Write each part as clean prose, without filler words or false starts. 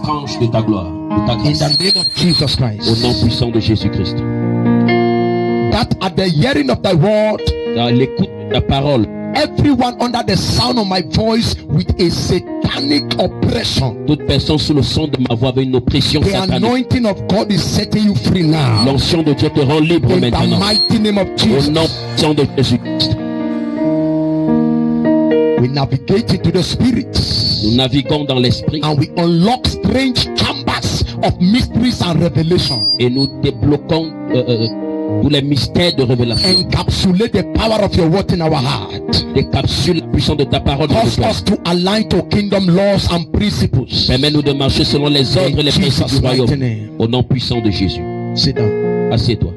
tranche de ta gloire, de ta In grâce. the name of Jesus Christ. Au nom puissant de Jésus-Christ. That at the hearing of thy word, Dans l'écoute de ta parole, everyone under the sound of my voice with a satanic oppression, toute personne sous le son de ma voix avec une oppression the satanique. anointing of God is setting you free now. L'onction de Dieu te rend libre In the maintenant. mighty name of Au nom Jesus. puissant de Jésus-Christ. We navigate into the spirits Nous naviguons dans l'esprit and we unlock strange chambers of mysteries and revelation. et nous débloquons tous les mystères de révélation. Encapsulate the power of your word in our heart. Des capsules puissantes de ta parole. Cause us to align to kingdom laws and principles. Permets-nous de marcher selon les ordres et les principes du royaume. Au nom puissant de Jésus. Sit down. Assieds-toi.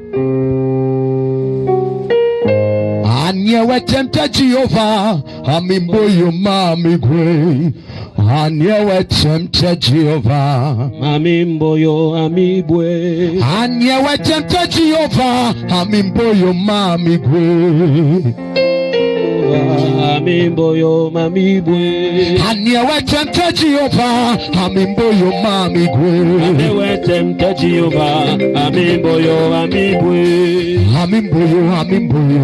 Anyewe temte Jehovah, amimboyo mamigwe. Anyewe temte Jehovah. Amimboyo amibwe. Anyewe temte Jehovah, amimboyo mamigwe. Amimboyo mamibwe. Anyewe temte Jehovah, amimboyo mamigwe. Amewe temte Jehovah. Amimboyo amibwe. Amimboyo, amimboyo.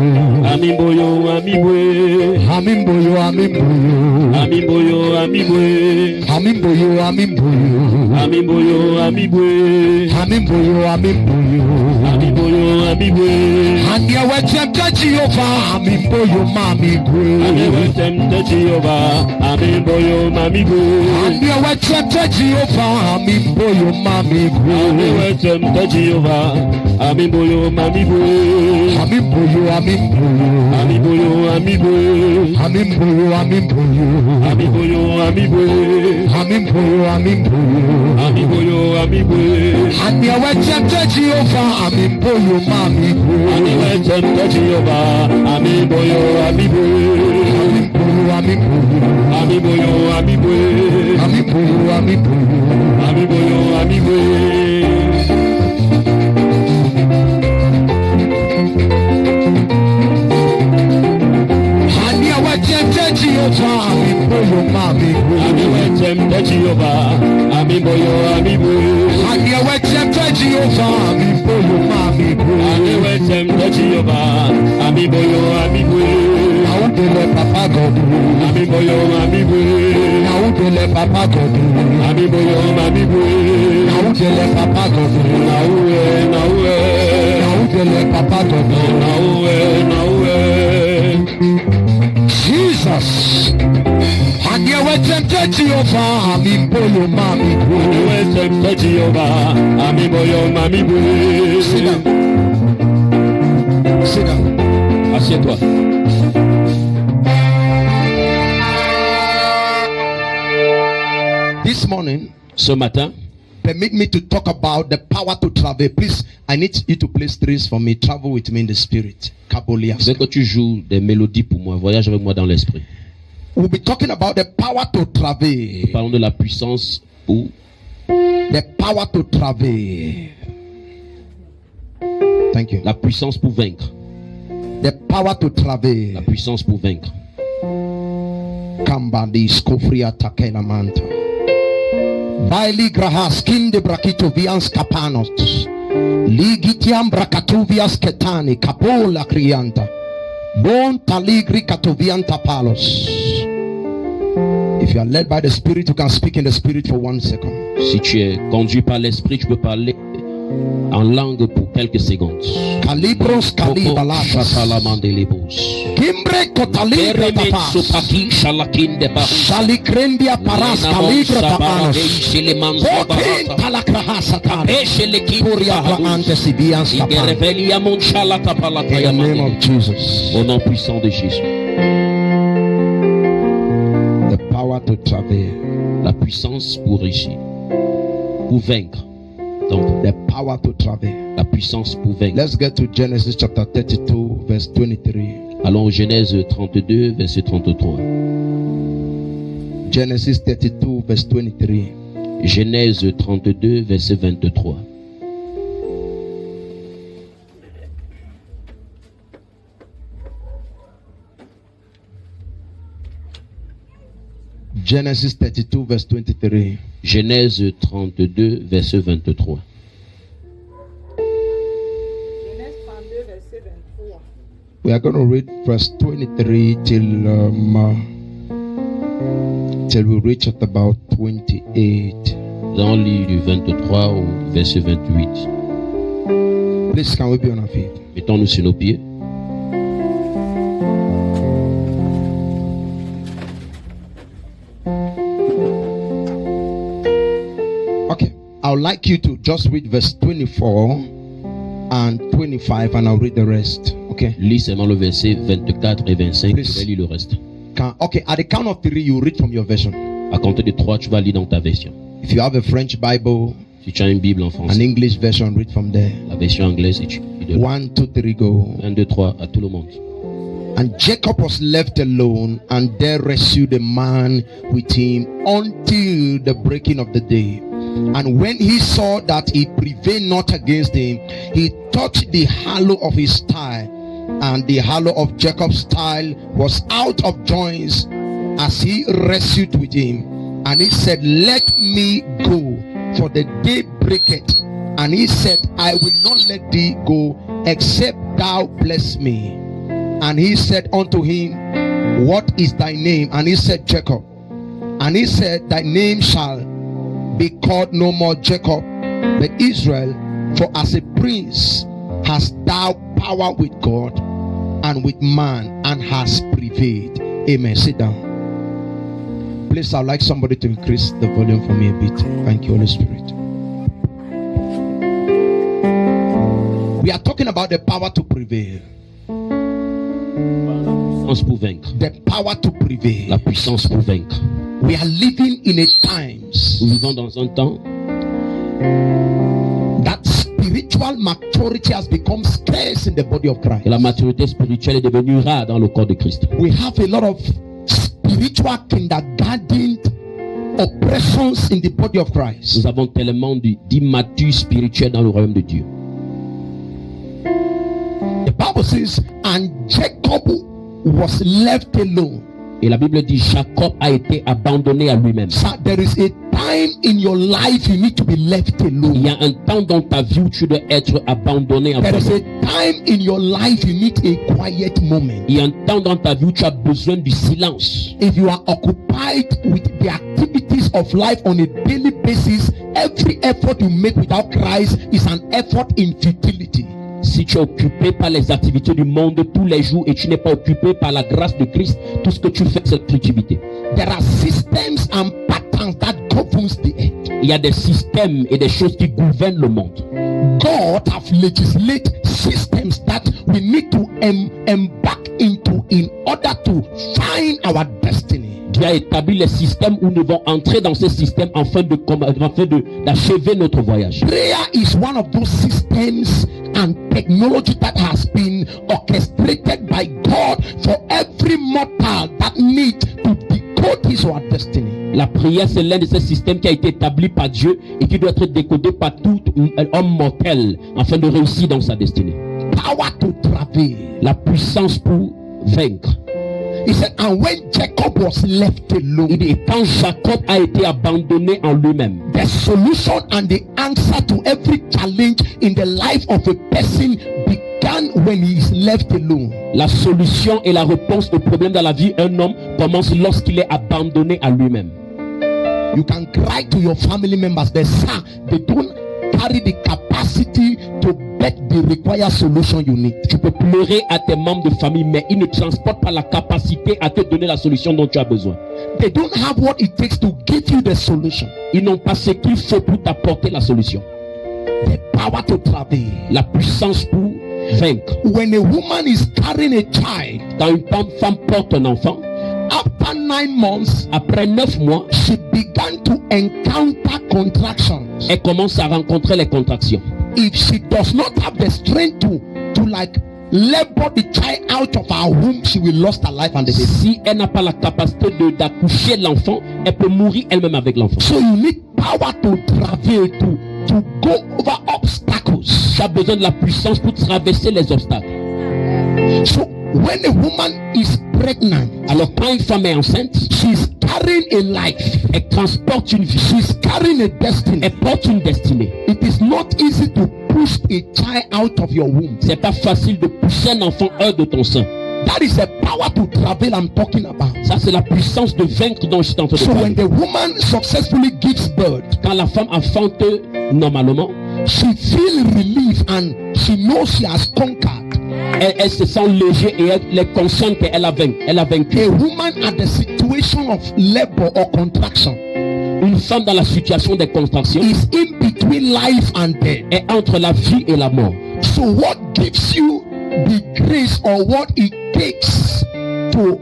Amimboyo amibwe. Amimboyo, amimboyo. Amimboyo amibwe. Amimboyo, amimboyo. Amimboyo amibwe. Amimboyo, amimboyo. Amimboyo amibwe. Anyewe temte Jehovah, amimboyo mamigwe. Amewe temte Jehovah. Amimboyo mamibwe. Anyewe temte Jehovah, amimboyo mamigwe. Amewe temte Jehovah. Amimboyo mamibwe. Amimboyo, amimboyo. Amimboyo amibwe. Amimboyo, amimboyo. Amimboyo amibwe. Amimboyo, amimboyo. Amimboyo amibwe. Anyewe temte Jehovah, amimboyo mamigwe. Amewe temte Jehovah. Amimboyo amibwe. Amimboyo, amimboyo. Amimboyo amibwe. Amimboyo, amimboyo. Amimboyo amibwe. Anyewe temte Jehovah, amimboyo mamigwe. Amewe temte Jehovah. Amimboyo amibwe. Anyewe temte Jehovah, amimboyo mamigwe. Amewe temte Jehovah. Amimboyo amibwe. Naudele Papa God. Amimboyo amibwe. Naudele Papa God. Amimboyo amibwe. Naudele Papa God. Nauwe nauwe. Naudele Papa God. Nauwe nauwe. Jesus. Anyewe temte Jehovah, amimboyo mamigwe. Amewe temte Jehovah. Amimboyo amibwe. Sit down. Sit down. Assieds-toi. This morning, Ce matin, permit me to talk about the power to travel. Please, I need you to play strings for me. Travel with me in the spirit. Kabolias. je veux que tu joues des mélodies pour moi. Voyage avec moi dans l'esprit. We'll be talking about the power to Nous travel. parlons de la puissance pour The power to travel. Thank you. la puissance pour vaincre. The power to La travel. puissance pour vaincre. Kambandi skofria takena manta. Baili grahas kinde brakito vians kapanos. Ligitiam brakatuvias ketani kapola krianta. Bon taligri katovianta palos. If you are led by the Spirit, you can speak in the Spirit for 1 second. Si tu es conduit par l'esprit, tu peux parler en langue pour quelques secondes. Calibros calibalatas. Kimbre kotaligra tapas. Shalikrendia paras caligra tapanos. Fokin palakrahasa tapas. Puria praante sibians tapas. In the name of Jesus. Au nom puissant de Jésus. The power to travel. La puissance pour réussir. Pour vaincre. Donc, The power to travel. la puissance pour vaincre. Let's get to Genesis chapter 32 verse 23. Allons au Genèse 32, verset 33. Genesis 32 verse 23. Genèse 32, verset 23. Genesis 32 verse 23. Genèse 32, verset 23. Genèse 32, verset 23. We are going to read verse 23 till we reach at about 28. Nous allons lire du 23 au verset 28. Please, can we be on our feet? Mettons-nous sur nos pieds. Okay, I would like you to just read verse 24 and 25 and I'll read the rest. Okay? Lis seulement le verset 24 et 25. Please. Je vais lire le reste. Okay, at the count of 3, you read from your version. À compter de 3, tu vas lire dans ta version. If you have a French Bible, Si tu as une Bible en an français, English version, read from there. la version anglaise, et tu lis de 1, 2, 3, go. 1, 2, 3 à tout le monde. And Jacob was left alone, and there rescued a man with him until the breaking of the day. And when he saw that he prevailed not against him, he touched the hollow of his thigh, and the hollow of Jacob's thigh was out of joints as he wrestled with him. And he said, Let me go, for the day breaketh. And he said, I will not let thee go, except thou bless me. And he said unto him, What is thy name? And he said, Jacob. And he said, Thy name shall be called no more Jacob, but Israel, for as a prince hast thou power with God and with man, and hast prevailed. Amen. Sit down. Please, I'd like somebody to increase the volume for me a bit. Thank you, Holy Spirit. We are talking about the power to prevail. Puissance pour vaincre. The power to prevail. La puissance pour vaincre. We are living in a times Nous vivons dans un temps that spiritual maturity has become scarce in the body of Christ. que la maturité spirituelle est devenue rare dans le corps de Christ. We have a lot of spiritual kindergarten oppressions in the body of Christ. Nous avons tellement d'immatures spirituels dans le royaume de Dieu. The Bible says, and Jacob was left alone. Et la Bible dit Jacob a été abandonné à lui-même. So there is a time in your life you need to be left Il alone. y a un temps dans ta vie où tu dois être abandonné à There is toi-même. a time in your life you need a quiet moment. Il y a un temps dans ta vie où tu as besoin du silence. If you are occupied with the activities of life on a daily basis, every effort you make without Christ is an effort in futility. Si tu es occupé par les activités du monde tous les jours et tu n'es pas occupé par la grâce de Christ, tout ce que tu fais c'est futilité. There are systems and patterns that governs the earth. Il y a des systèmes et des choses qui gouvernent le monde. God have legislated systems that we need to embark into in order to find our destiny. Dieu a établi les systèmes où nous devons entrer dans ces systèmes afin d'achever notre voyage. Prayer is one of those systems and technology that has been orchestrated by God for every mortal that needs to decode his or her destiny. La prière, c'est l'un de ces systèmes qui a été établi par Dieu et qui doit être décodé par tout homme mortel afin de réussir dans sa destinée. Power to travail. La puissance pour vaincre. He said, and when Jacob was left alone, Et quand Jacob a été abandonné en lui-même, the solution and the answer to every challenge in the life of a person began when he is left alone. la solution et la réponse au problème dans la vie d'un homme commence lorsqu'il est abandonné à lui-même. You can cry to your family members, but sir, they don't carry the capacity to get the required solution you need. Tu peux pleurer à tes membres de famille, mais ils ne transportent pas la capacité à te donner la solution dont tu as besoin. They don't have what it takes to give you the solution. Ils n'ont pas ce qu'il faut pour t'apporter la solution. The power to travail. La puissance pour vaincre. When a woman is carrying a child, Quand une femme porte un enfant, after 9 months, après 9 mois, she began to encounter contractions. elle commence à rencontrer les contractions. If she does not have the strength to like labor the child out of her womb, she will lose her life and the baby. Si elle n'a pas la capacité d'accoucher l'enfant, elle peut mourir elle-même avec l'enfant. So you need power to travel, to go over obstacles. Tu as besoin de la puissance pour traverser les obstacles. So when a woman is pregnant, Alors quand une femme est enceinte, she is carrying a life. Elle transporte une vie. She's carrying a destiny. Elle porte une destinée. It is not easy to push a child out of your womb. C'est pas facile de pousser un enfant hors de ton sein. That is a power to travel I'm talking about. Ça, c'est la puissance de vaincre dont je suis en train de So parler. when the woman successfully gives birth, Quand la femme enfante normalement, she feels relief and she knows she has conquered. elle se sent léger et elle est consciente qu'elle a vaincu. Elle a vaincu. A woman at the situation of labor or contraction Une femme dans la situation des contractions is in between life and death. est entre la vie et la mort. So what gives you the grace or what it takes to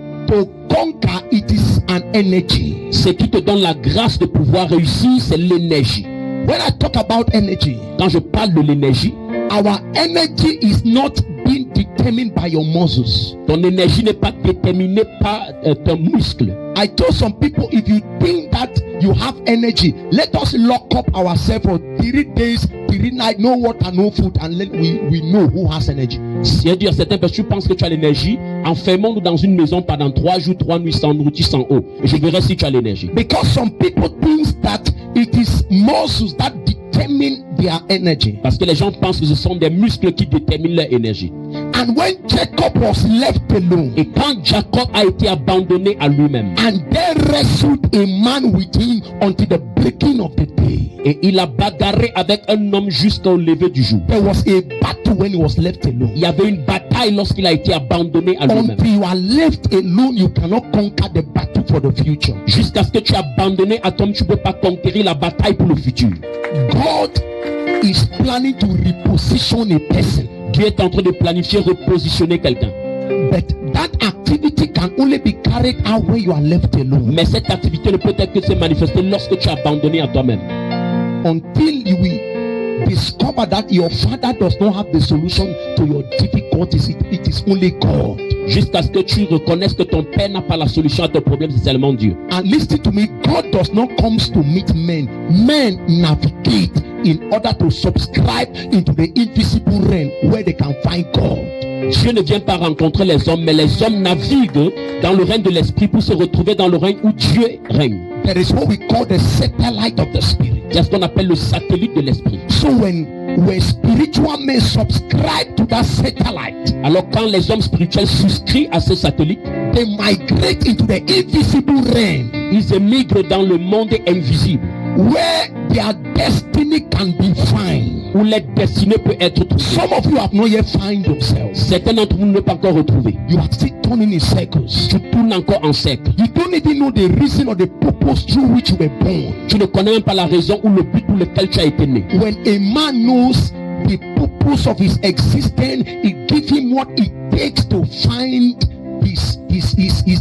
conquer, it is an energy. Ce qui te donne la grâce de pouvoir réussir, c'est l'énergie. When I talk about energy, Quand je parle de l'énergie, our energy is not being determined by your muscles. ton énergie n'est pas déterminée par ton muscle. I told some people, if you think that you have energy, let us lock up ourselves for 3 days, 3 nights, no water, no food, and let we know who has energy. C'est-à-dire, certaines personnes pensent que tu as l'énergie. Enfermons-nous dans une maison pendant 3 jours, 3 nuits sans nourriture, sans eau. Et je verrai si tu as l'énergie. Because some people think that it is muscles that determine their energy. Parce que les gens pensent que ce sont des muscles qui déterminent leur énergie. And when Jacob was left alone, Et quand Jacob a été abandonné à lui-même, and there wrestled a man with him until the breaking of the day, et il a bagarré avec un homme jusqu'au lever du jour. there was a battle when he was left alone. Il y avait une bataille lorsqu'il a été abandonné à lui-même. Until you are left alone, you cannot conquer the battle for the future. Jusqu'à ce que tu es abandonné à toi, tu ne peux pas conquérir la bataille pour le futur. God is planning to reposition a person, Dieu est en train de planifier, repositionner quelqu'un. but that activity can only be carried out when you are left alone. Mais cette activité ne peut être que se manifester lorsque tu es abandonné à toi-même. Until you will discover that your father does not have the solution to your difficulties, it is only God. Jusqu'à ce que tu reconnaisses que ton père n'a pas la solution à ton problème, c'est seulement Dieu. And listen to me, God does not come to meet men. Men navigate in order to subscribe into the invisible realm where they can find God. Dieu ne vient pas rencontrer les hommes, mais les hommes naviguent dans le règne de l'esprit pour se retrouver dans le règne où Dieu règne. There is what we call the satellite of the spirit. C'est ce qu'on appelle le satellite de l'esprit. So when spiritual men subscribe to that satellite, Alors quand les hommes spirituels souscrivent à ce satellite, they migrate into the invisible realm ils émigrent dans le monde invisible, where their destiny can be found. où leur destinée peut être trouvée. Some of you have not yet found yourselves. Certains d'entre vous ne l'ont pas encore retrouvé. You are still turning in circles. Tu tournes encore en cercle. You don't even know the reason or the purpose through which you were born. Tu ne connais même pas la raison ou le but pour lequel tu as été né. When a man knows the purpose of his existence, it gives him what it takes to find his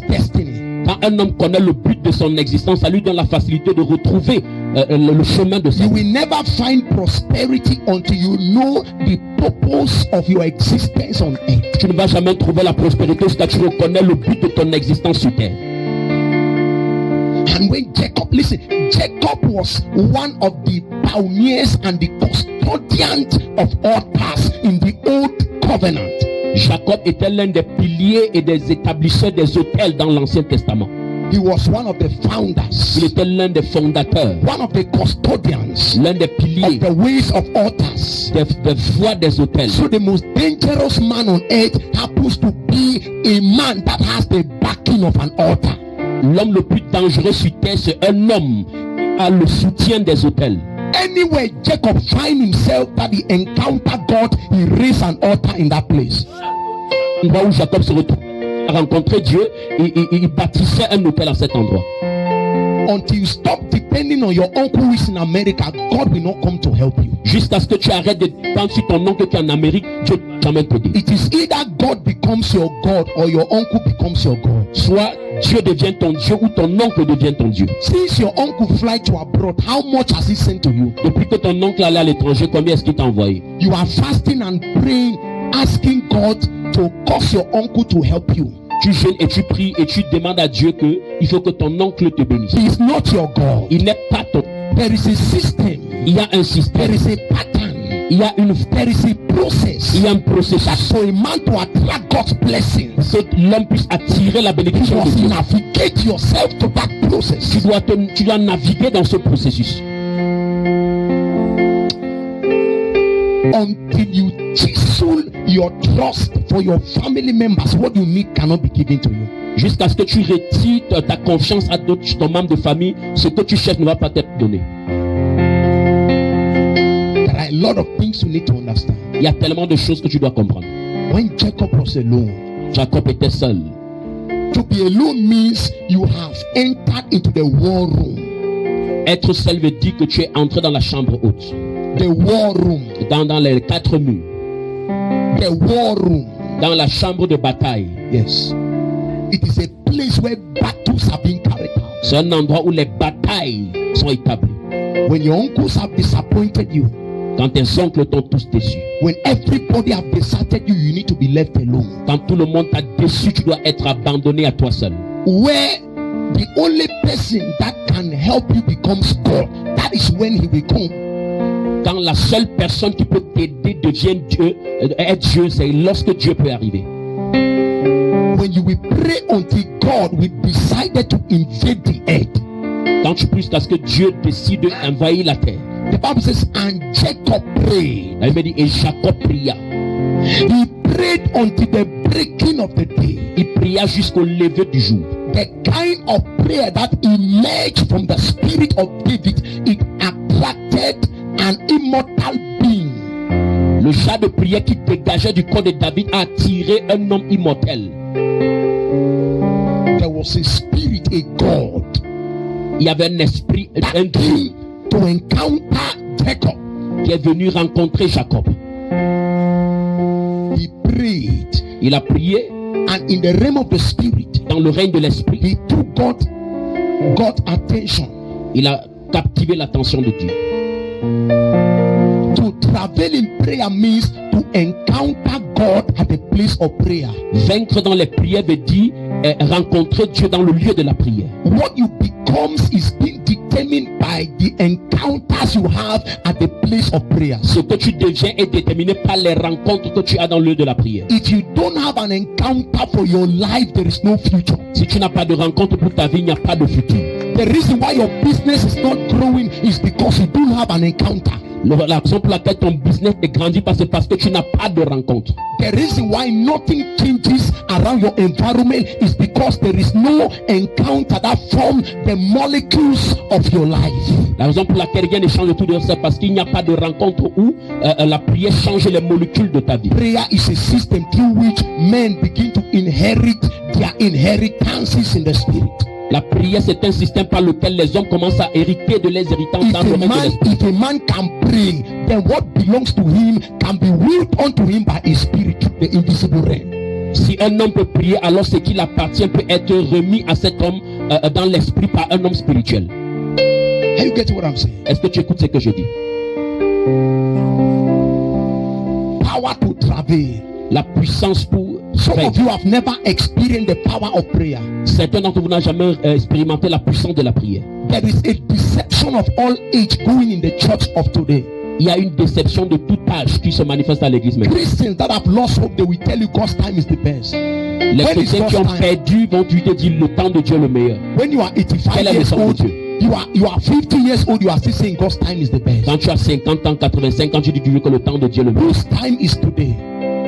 destiny. Quand un homme connaît le but de son existence, ça lui donne la facilité de retrouver le chemin de sa You vie. will never find prosperity until you know the purpose of your existence on earth. Tu ne vas jamais trouver la prospérité jusqu'à ce que tu reconnais le but de ton existence sur terre. And when Jacob, listen, Jacob was one of the pioneers and the custodians of altars in the old covenant. Jacob était l'un des piliers et des établisseurs des hôtels dans l'Ancien Testament. He was one of the founders, Il était l'un des fondateurs, one of the custodians l'un des of piliers the ways of altars. des voies des hôtels. So the most dangerous man on earth happens to be a man that has the backing of an altar. L'homme le plus dangereux sur terre, c'est un homme qui a le soutien des hôtels. Anywhere Jacob find himself that he encountered God, he raised an altar in that place. L'endroit où Jacob se retrouve à rencontrer Dieu, il bâtissait un hôtel à cet endroit. Until you stop depending on your uncle who is in America, God will not come to help you. Jusqu'à ce que tu arrêtes de dépendre sur ton oncle qui est en Amérique, Dieu ne va jamais t'aider. It is either God becomes your God or your uncle becomes your God. Soit Dieu devient ton Dieu ou ton oncle devient ton Dieu. Since your uncle fly to abroad, how much has he sent to you? Depuis que ton oncle allait à l'étranger, combien est-ce qu'il t'a envoyé? You are fasting and praying, asking God to cause your uncle to help you. Tu jeûnes et tu pries et tu demandes à Dieu que il faut que ton oncle te bénisse. He is not your God. Il n'est pas ton. There is a system. Il y a un There système. is a pattern. Il y a There is a process il y a un processus for a man to attract God's blessings. pour que l'homme puisse attirer la You bénédiction de must Dieu. navigate yourself to that process. Tu dois naviguer dans ce processus. Until you chisel your trust for your family members, what you need cannot be given to you. Jusqu'à ce que tu retires ta confiance à d'autres, ton membre de famille, ce que tu cherches ne va pas t'être donné. There are a lot of things you need to understand. Il y a tellement de choses que tu dois comprendre. When Jacob was alone, Jacob était seul. to be alone means you have entered into the war room. Être seul veut dire que tu es entré dans la chambre haute. The war room. Dans les 4 murs. The war room. Dans la chambre de bataille. Yes. It is a place where battles have been carried out. C'est un endroit où les batailles sont établies. When your uncles have disappointed you, quand tes oncles t'ont tous déçu, when everybody have deserted you, you need to be left alone. Quand tout le monde t'a déçu, tu dois être abandonné à toi seul. Where the only person that can help you becomes God, that is when he will come. Quand la seule personne qui peut t'aider devient Dieu, est Dieu, c'est lorsque Dieu peut arriver. When you will pray until God will decided to invade the earth. Quand tu pries jusqu'à ce que Dieu décide d'envahir la terre. The Bible says, and Jacob prayed. La Bible dit, et Jacob pria. He prayed until the breaking of the day. Il pria jusqu'au lever du jour. The kind of prayer that emerged from the spirit of David, it attracted an immortal being. Le genre de prière qui dégageait du corps de David a attiré un homme immortel. There was a spirit, a God. Il y avait un esprit, un Dieu to encounter Jacob, qui est venu rencontrer Jacob. He prayed. Il a prié. And in the realm of the spirit, dans le règne de l'esprit, he took God's attention. Il a captivé l'attention de Dieu. To travel in prayer means to encounter God at the place of prayer. Vaincre dans les prières veut dire rencontrer Dieu dans le lieu de la prière. What you becomes is being determined by the encounters you have at the place of prayer. Ce que tu deviens est déterminé par les rencontres que tu as dans le lieu de la prière. If you don't have an encounter for your life, there is no future. Si tu n'as pas de rencontre pour ta vie, il n'y a pas de futur. The reason why your business is not growing is because you don't have an encounter. La raison pour laquelle ton business est grandi, c'est parce que tu n'as pas de rencontre. The reason why nothing changes around your environment is because there is no encounter that form the molecules of your life. La raison pour laquelle rien ne change autour de ça, parce qu'il n'y a pas de rencontre où la prière change les molécules de ta vie. Prayer is a system through which men begin to inherit their inheritances in the spirit. La prière, c'est un système par lequel les hommes commencent à hériter de les héritances dans le règne de l'esprit. If a man can pray, then what belongs to him can be willed unto him by his spirit, the invisible realm. Si un homme peut prier, alors ce qui appartient peut être remis à cet homme dans l'esprit par un homme spirituel. Are you getting what I'm saying? Est-ce que tu écoutes ce que je dis? Power to travel. La puissance pour Some of you have never experienced the power of prayer. Certains d'entre vous n'ont jamais expérimenté la puissance de la prière. There is a deception of all age going in the church of today. Il y a une déception de tout âge qui se manifeste à l'église maintenant. Christians that have lost hope, they will tell you God's time is the best. Les chrétiens qui ont perdu vont te dire le temps de Dieu est le meilleur. When you are 85 years old, you are 50 years old, you are still saying God's time is the best. Quand tu as 50 ans, 85 ans, tu dis que le temps de Dieu est le meilleur. Whose time is today?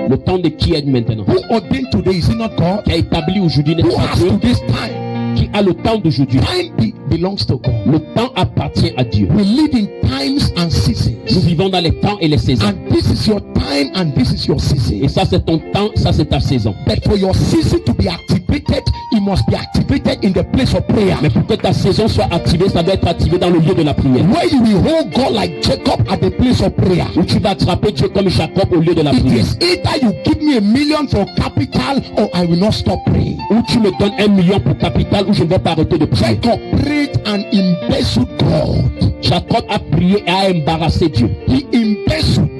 Le temps de qui est maintenant? Who ordained today? Is it not God? Qui a établi aujourd'hui? Who has today's time? Qui a le temps d'aujourd'hui? Time belongs to God. Le temps appartient à Dieu. We live in times and seasons. Nous vivons dans les temps et les saisons. And this is your time and this is your season. Et ça c'est ton temps, ça c'est ta saison. But for your season to be activated, it must be activated in the place of prayer. Mais pour que ta saison soit activée, ça doit être activé dans le lieu de la prière. Where you will hold God like Jacob at the place of prayer. Où tu vas attraper Dieu comme Jacob au lieu de la prière. It is either you give me $1 million for capital or I will not stop praying. Ou tu me donnes 1 million pour capital ou je ne vais pas arrêter de prier. Jacob prayed and embezzled God. Jacob a prié et a embarrassé Dieu. He embezzled.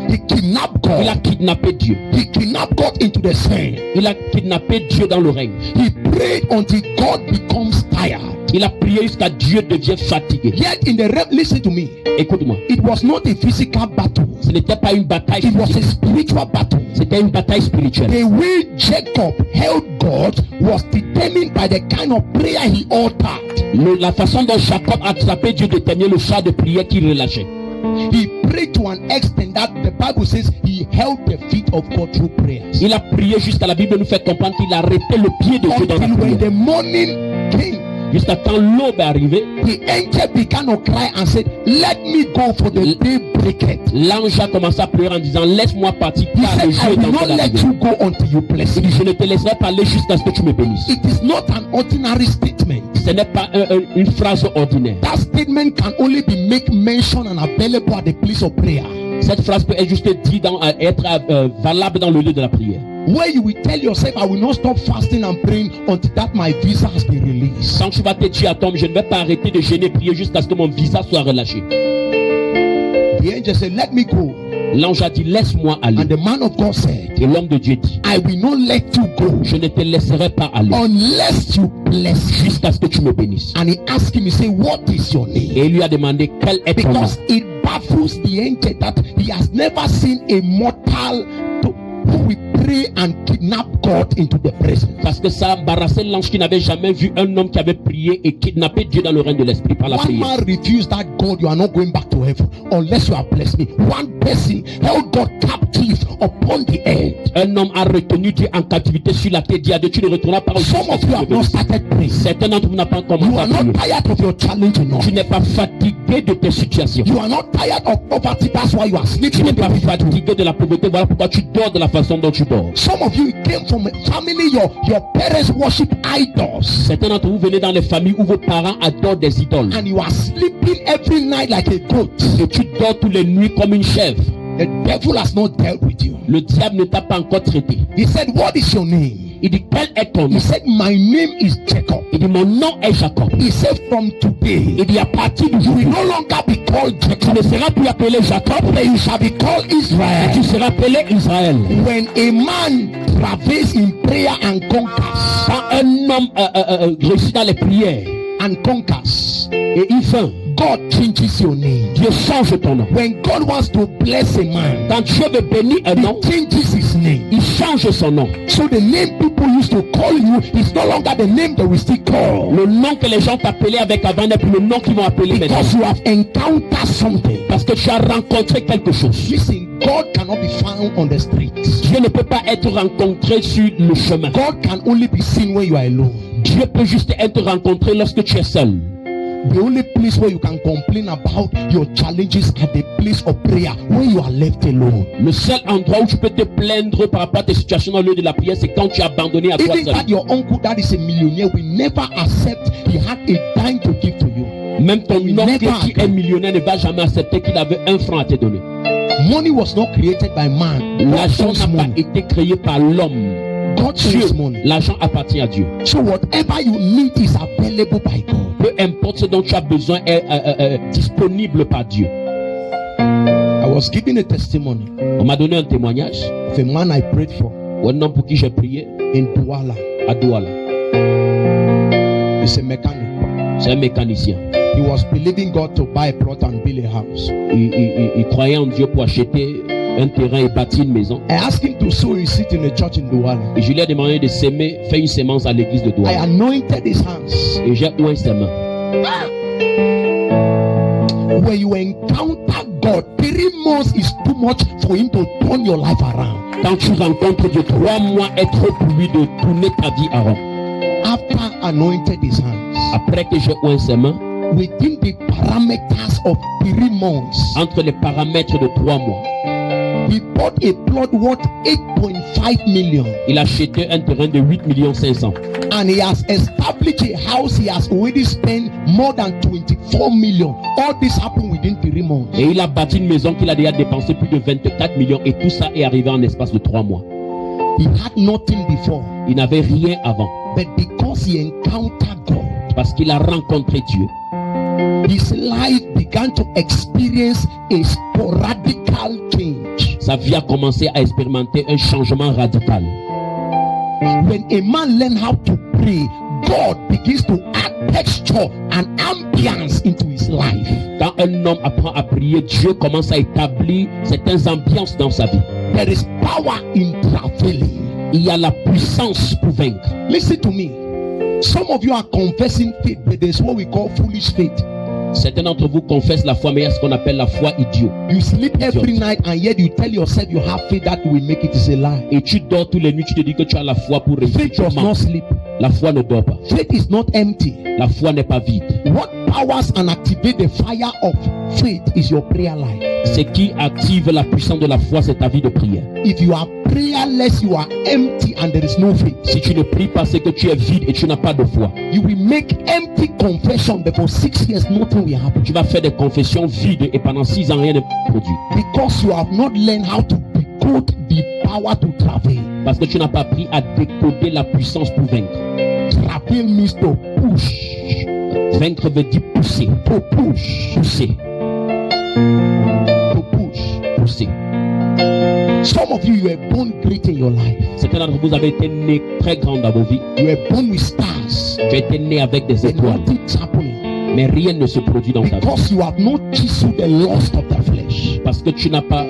He kidnapped God. Il a kidnappé Dieu. He kidnapped God into the sin. Il a kidnappé Dieu dans le règne. He prayed until God becomes tired. Il a prié jusqu'à Dieu devient fatigué. Yet in the listen to me. Écoute-moi. It was not a physical battle. Ce n'était pas une bataille It was a physique. spiritual battle. C'était une bataille spirituelle. The way Jacob held God was determined by the kind of prayer he uttered. La façon dont Jacob a attrapé Dieu déterminait le char de prière qu'il relâchait. He prayed to an extent that the Bible says he held the feet of God through prayers. Il a prié jusqu'à la Bible nous fait comprendre qu'il arrêtait le pied de Dieu dans la Until when prière. the morning came, Jusqu'à quand l'aube est arrivée, the angel began to cry and said, "Let me go for the day breaketh." l'ange a commencé à pleurer en disant laisse-moi partir He car said, le "I jour est will en train not let d'arriver. you go until you bless Il me." dit je ne te laisserai pas aller jusqu'à ce que tu me bénisses. It is not an ordinary statement. Ce n'est pas une phrase ordinaire. That statement can only be make mention and available at the place of prayer. Cette phrase peut être juste dite être valable dans le lieu de la prière. Where you will tell yourself, "I will not stop fasting and praying until that my visa has been released." Quand tu vas te dire à toi, je ne vais pas arrêter de jeûner et prier jusqu'à ce que mon visa soit relâché. The angel said, "Let me go." L'ange a dit laisse-moi aller. And the man of God said, Et l'homme de Dieu dit "I will not let you go je ne te laisserai pas aller unless you bless me." jusqu'à ce que tu me bénisses. And he asked him, he said, "What is your name?" Et il lui a demandé quel est ton nom. Because it baffles the angel that he has never seen a mortal who will pray and kidnap God into the presence. Parce que ça embarrassait l'ange qui n'avait jamais vu un homme qui avait prié et kidnappé Dieu dans le règne de l'esprit par la One prière. man refused that, "God, you are not going back to heaven unless you have blessed me." One person held God captive upon the earth. Un homme a retenu Dieu en captivité sur la terre. Dit à Dieu, tu ne retourneras pas au Some of you have not started praying. Certains d'entre vous n'ont pas You commencé à are not prier. tired of your challenge or not. Tu n'es pas fatigué de tes situations. You are not tired of poverty. That's why you are Tu sleeping n'es in the pas pit. fatigué de la pauvreté. Voilà pourquoi tu dors de la façon dont tu dors. Some of you came from a family, your parents worship idols. Certains d'entre vous venez dans les familles où vos parents adorent des idoles. And you are sleeping every night like a goat. Et tu dors toutes les nuits comme une chèvre. The devil has not dealt with you. Le diable ne t'a pas encore traité. He said, "What is your name?" Il dit, quel est ton nom? He said, "My name is Jacob." Il dit, mon nom est Jacob. He said, "From today, Il dit, à partir you will d'aujourd'hui, no longer be called tu Jacob, ne seras plus appelé Jacob, but you shall be called mais Israel." tu seras appelé Israël. When a man travails in prayer and conquers, Quand un homme réussit dans les prières and conquers, et il vainc, God changes your name. Dieu change ton nom. When God wants to bless a man, Quand Dieu veut bénir un He homme, changes his name. il change son nom. So the name people used to call you is no longer the name they will still call. Le nom que les gens t'appelaient avec avant n'est plus le nom qu'ils vont appeler maintenant. Because you have encountered something. Parce que tu as rencontré quelque chose. Listen, God cannot be found on the streets. Dieu ne peut pas être rencontré sur le chemin. God can only be seen when you are alone. Dieu peut juste être rencontré lorsque tu es seul. The only place where you can complain about your challenges at the place of prayer, when you are left alone. Le seul endroit où tu peux te plaindre par rapport à tes situations dans le lieu de la prière, c'est quand tu es abandonné à toi Even seul. that your uncle that is a millionaire will never accept he had a dime to give to you. Même ton We oncle never qui est agree. millionnaire ne va jamais accepter qu'il avait un franc à te donner. Money was not created by man. God L'argent owns n'a pas money. été créé par l'homme. God Dieu, owns money. l'argent appartient à Dieu. So whatever you need is available by God. Peu importe ce dont tu as besoin est disponible par Dieu. I was giving a testimony On m'a donné un témoignage of a man I prayed for d'un homme pour qui j'ai prié in Douala. à Douala. He's a mechanic. C'est un mécanicien. He was believing God to buy a plot and build a house. Il croyait en Dieu pour acheter un terrain et bâtir une maison. I asked him to sow his seed in a church in Douala. Et je lui ai demandé de s'aimer, faire une sémence à l'église de I Douala. anointed his hands. Et j'ai oint ses mains. When you encounter God, 3 months is too much for him to turn your life around. Quand tu rencontres Dieu, 3 mois est trop pour lui de tourner ta vie à rond. After anointed his hands, Après que j'ai oint ses mains, within the parameters of 3 months, entre les paramètres de 3 mois, he bought a plot worth 8.5 million. il a acheté un terrain de 8 500 000. And he has established a house. He has already spent more than 24 million. All this happened within 3 months. Et il a bâti une maison qu'il a déjà dépensé plus de 24 millions. Et tout ça est arrivé en espace de 3 mois. He had nothing before, Il n'avait rien avant. but because he encountered God, Parce qu'il a rencontré Dieu. his life began to experience a sporadical change. Sa vie a commencé à expérimenter un changement radical. When a man learns how to pray, God begins to add texture and ambience into his life. Quand un homme apprend à prier, Dieu commence à établir certaines ambiances dans sa vie. There is power in travailing. Il y a la puissance pour vaincre. Listen to me. Some of you are confessing faith, but there's what we call foolish faith. Certains d'entre vous confessent la foi, mais il y a ce qu'on appelle la foi idiot. You sleep every night and yet you tell yourself you have faith that will make it. Is a lie. Et tu dors tous les nuits, tu te dis que tu as la foi pour réussir. Faith does not sleep. La foi ne dort pas. Faith is not empty. La foi n'est pas vide. What powers and activate the fire of faith is your prayer life. Ce qui active la puissance de la foi, c'est ta vie de prière. If you are prayerless, you are empty and there is no faith. Si tu ne pries pas, c'est que tu es vide et tu n'as pas de foi. You will make empty confession, but for 6 years nothing will happen. Tu vas faire des confessions vides et pendant 6 ans rien ne produit. Because you have not learned how to decode the power to travail. Parce que tu n'as pas appris à décoder la puissance pour vaincre. Travail means to push. Vaincre veut dire pousser. To push. Pousser. To push. Pousser. Some of you were born great in your life. Certains d'entre vous avez été nés très grands dans vos vies. You were born with stars. Tu as été né avec des And étoiles. nothing's happening. Mais rien ne se produit dans ta vie. Because you have not chiseled the lust of the flesh. Parce que tu n'as pas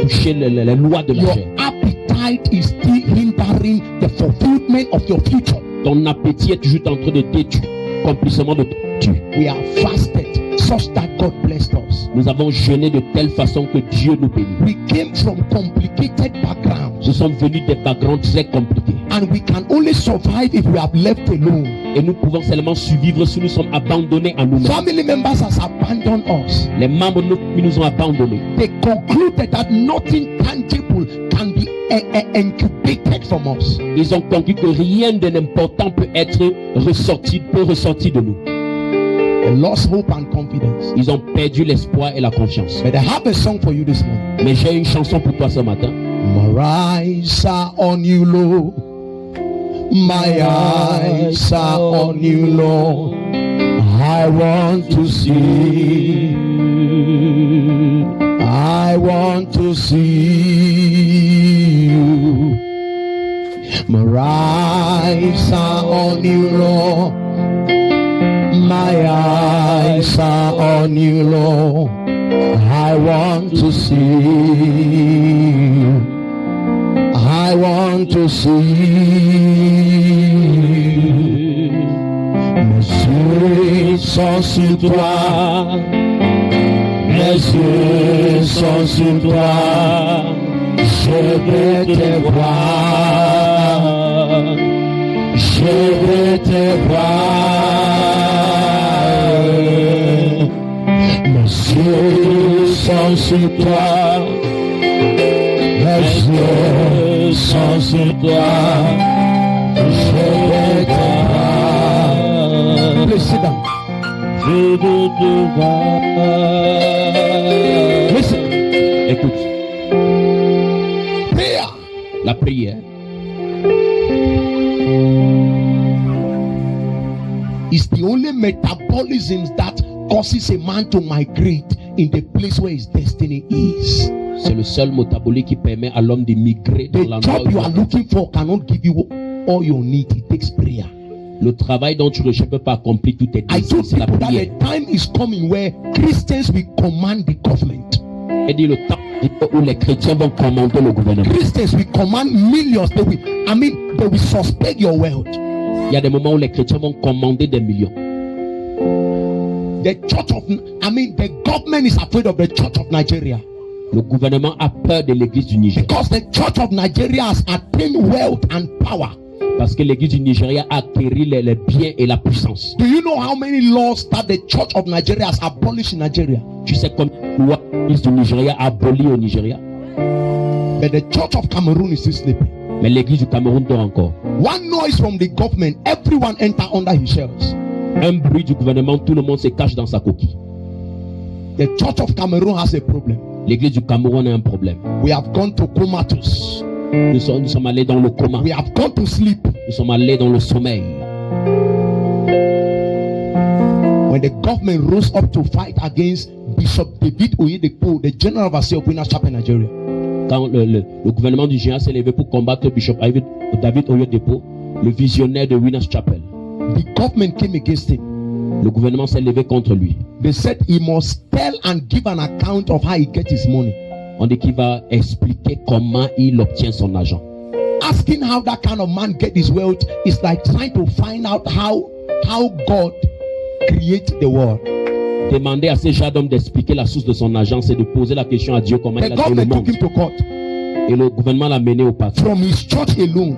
touché les lois de la Your chair. appetite is still hindering the fulfillment of your future. Ton appétit est toujours en train de détruire l'accomplissement de ton Dieu. We are fasted such that God blessed us. Nous avons jeûné de telle façon que Dieu nous bénit. We came from complicated backgrounds. Nous sommes venus des backgrounds très compliqués. And we can only survive if we have left alone. Et nous pouvons seulement survivre si nous sommes abandonnés à nous-mêmes. Family members has abandoned us. Les membres de notre famille nous ont abandonnés. They concluded that nothing tangible can be incubated from us. Ils ont conclu que rien de n'important peut ressortir de nous. They lost hope and confidence. Ils ont perdu l'espoir et la confiance. But I have a song for you this morning. Mais j'ai une chanson pour toi ce matin. My eyes are on you, Lord. My eyes are on you, Lord. I want to see. I want to see you. My eyes are on you, Lord. My eyes are on you, Lord. I want to see you. I want to see you. Mes yeux sont sur toi. Mes yeux sont sur toi. Je veux te voir. Je veux te voir. Mes yeux sont sur toi. Mes yeux sont sur toi. Je veux te voir. Please sit down. Je veux te voir. Listen. Écoute, Prayer la prière is the only metabolism that causes a man to migrate in the place where his destiny is. c'est le seul métabolique qui permet à l'homme de migrer dans The l'endroit job où you il are est. looking for cannot give you all your need. It takes prayer. Le travail dont tu recherches ne peut pas accomplir tous tes I désirs, told c'est la people that prière. the time is coming where Christians will command the government. Et dit le temps où les chrétiens vont commander le gouvernement. Christians will command millions. They will suspect your wealth. Il y a des moments où les chrétiens vont commander des millions. The government is afraid of the church of Nigeria Le gouvernement a peur de l'église du Niger. because the church of Nigeria has attained wealth and power. Parce que l'église du Nigeria a acquéri les biens et la puissance. Do you know how many laws that the church of Nigeria has abolished in Nigeria? Tu sais combien de lois l'église du Nigeria a aboli au Nigeria? But the church of Cameroon is still sleeping. Mais l'église du Cameroun dort encore. One noise from the government, everyone enter under his shells. Un bruit du gouvernement, tout le monde se cache dans sa coquille. The church of Cameroon has a problem. L'église du Cameroun a un problème. We have gone to comatose. Nous sommes allés dans le coma. We have gone to sleep. Nous sommes allés dans le sommeil. When the government rose up to fight against Bishop David Oyedepo, the general overseer of Winners Chapel Nigeria, quand le gouvernement du géant s'est levé pour combattre Bishop David Oyedepo, le visionnaire de Winners Chapel, the government came against him. le gouvernement s'est levé contre lui. They said he must tell and give an account of how he gets his money. On dit qu'il va expliquer comment il obtient son argent. Asking how that kind of man get his wealth is like trying to find out how God created the world. Demander à ces gens d'hommes d'expliquer la source de son argent, c'est de poser la question à Dieu comment The il a créé le government took monde. him to court. Et le gouvernement l'a mené au parti. From his church alone,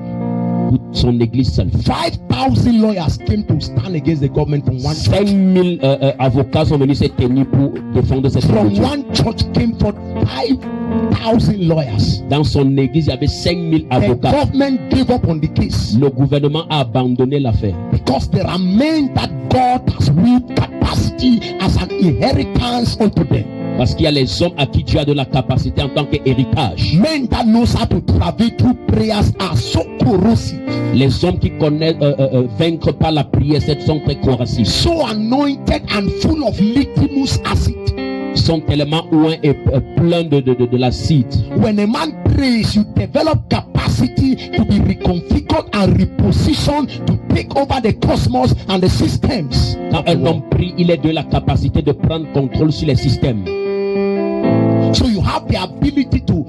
Pour son église seule. 5,000 lawyers came to stand against the government from one church. 5000 avocats sont venus se tenir pour défendre cette From religion. one church came for 5,000 lawyers. Dans son église, il y avait 5000 The avocats. government gave up on the case Le gouvernement a abandonné l'affaire. because there are men that God has willed capacity as an inheritance unto them. Parce qu'il y a les hommes à qui Dieu a de la capacité en tant qu'héritage. Men that knows how to travel through prayers are so corrosive, Les hommes qui connaissent vaincre par la prière, cette sont très coercifs. so anointed and full of litmus acid. Sont tellement ouins et pleins de l'acide. When a man prays, you develop capacity to be reconfigured and repositioned to take over the cosmos and the systems. Quand un homme prie, il est de la capacité de prendre contrôle sur les systèmes. So you have the ability to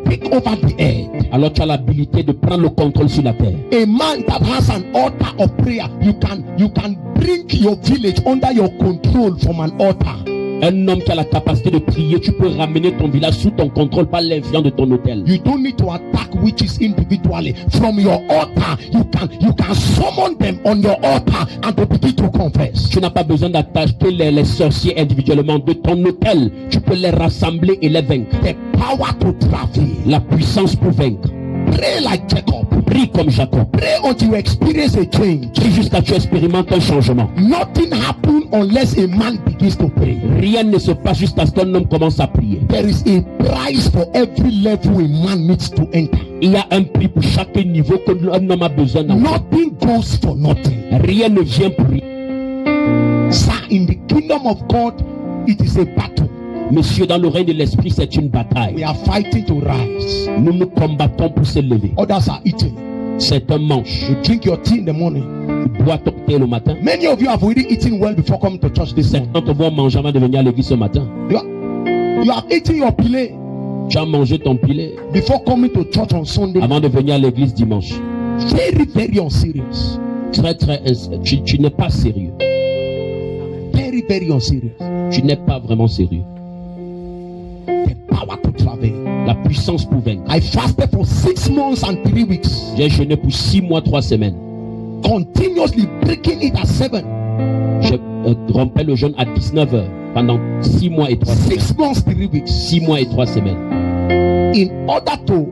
take over the earth. Alors tu as l'habilité de prendre le contrôle sur la terre. A man that has an altar of prayer, you can bring your village under your control from an altar. Un homme qui a la capacité de prier, tu peux ramener ton village sous ton contrôle par l'influence de ton hôtel. You don't need to attack witches individually. From your altar, you can summon them on your altar and they begin to confess. Tu n'as pas besoin d'attaquer les sorciers individuellement de ton hôtel. Tu peux les rassembler et les vaincre. The power to travel. La puissance pour vaincre. Pray like Jacob. Prie comme Jacob. Pray until you experience a change. Prie jusqu'à ce que tu expérimentes un changement. Nothing happens unless a man begins to pray. Rien ne se passe jusqu'à ce qu'un homme commence à prier. There is a price for every level a man needs to enter. Il y a un prix pour chaque niveau qu'un homme a besoin d'entrer. Nothing goes for nothing. Rien ne vient pour rien. Sir, in the kingdom of God, it is a battle. Monsieur, dans le règne de l'esprit, c'est une We bataille. are fighting to rise. Nous nous combattons pour se lever. Others are eating. C'est un manche. You drink your tea in the morning. Tu bois ton thé le matin. Many of you have already eaten well before coming to church this morning. Certains te vont manger avant de venir à l'église ce matin. You have eaten your pilet Tu as mangé ton pilet before coming to church on Sunday. avant de venir à l'église dimanche. Very, very unserious. Tu n'es pas sérieux. Very, very unserious. Tu n'es pas vraiment sérieux. The power to travel. La puissance pour vaincre. I fasted for 6 months and 3 weeks. J'ai jeûné pour 6 mois, 3 semaines. Continuously breaking it at 7. Je rompais le jeûne à 19 heures pendant 6 mois et 3 semaines. 6 months, 3 weeks. 6 mois et 3 semaines. In order to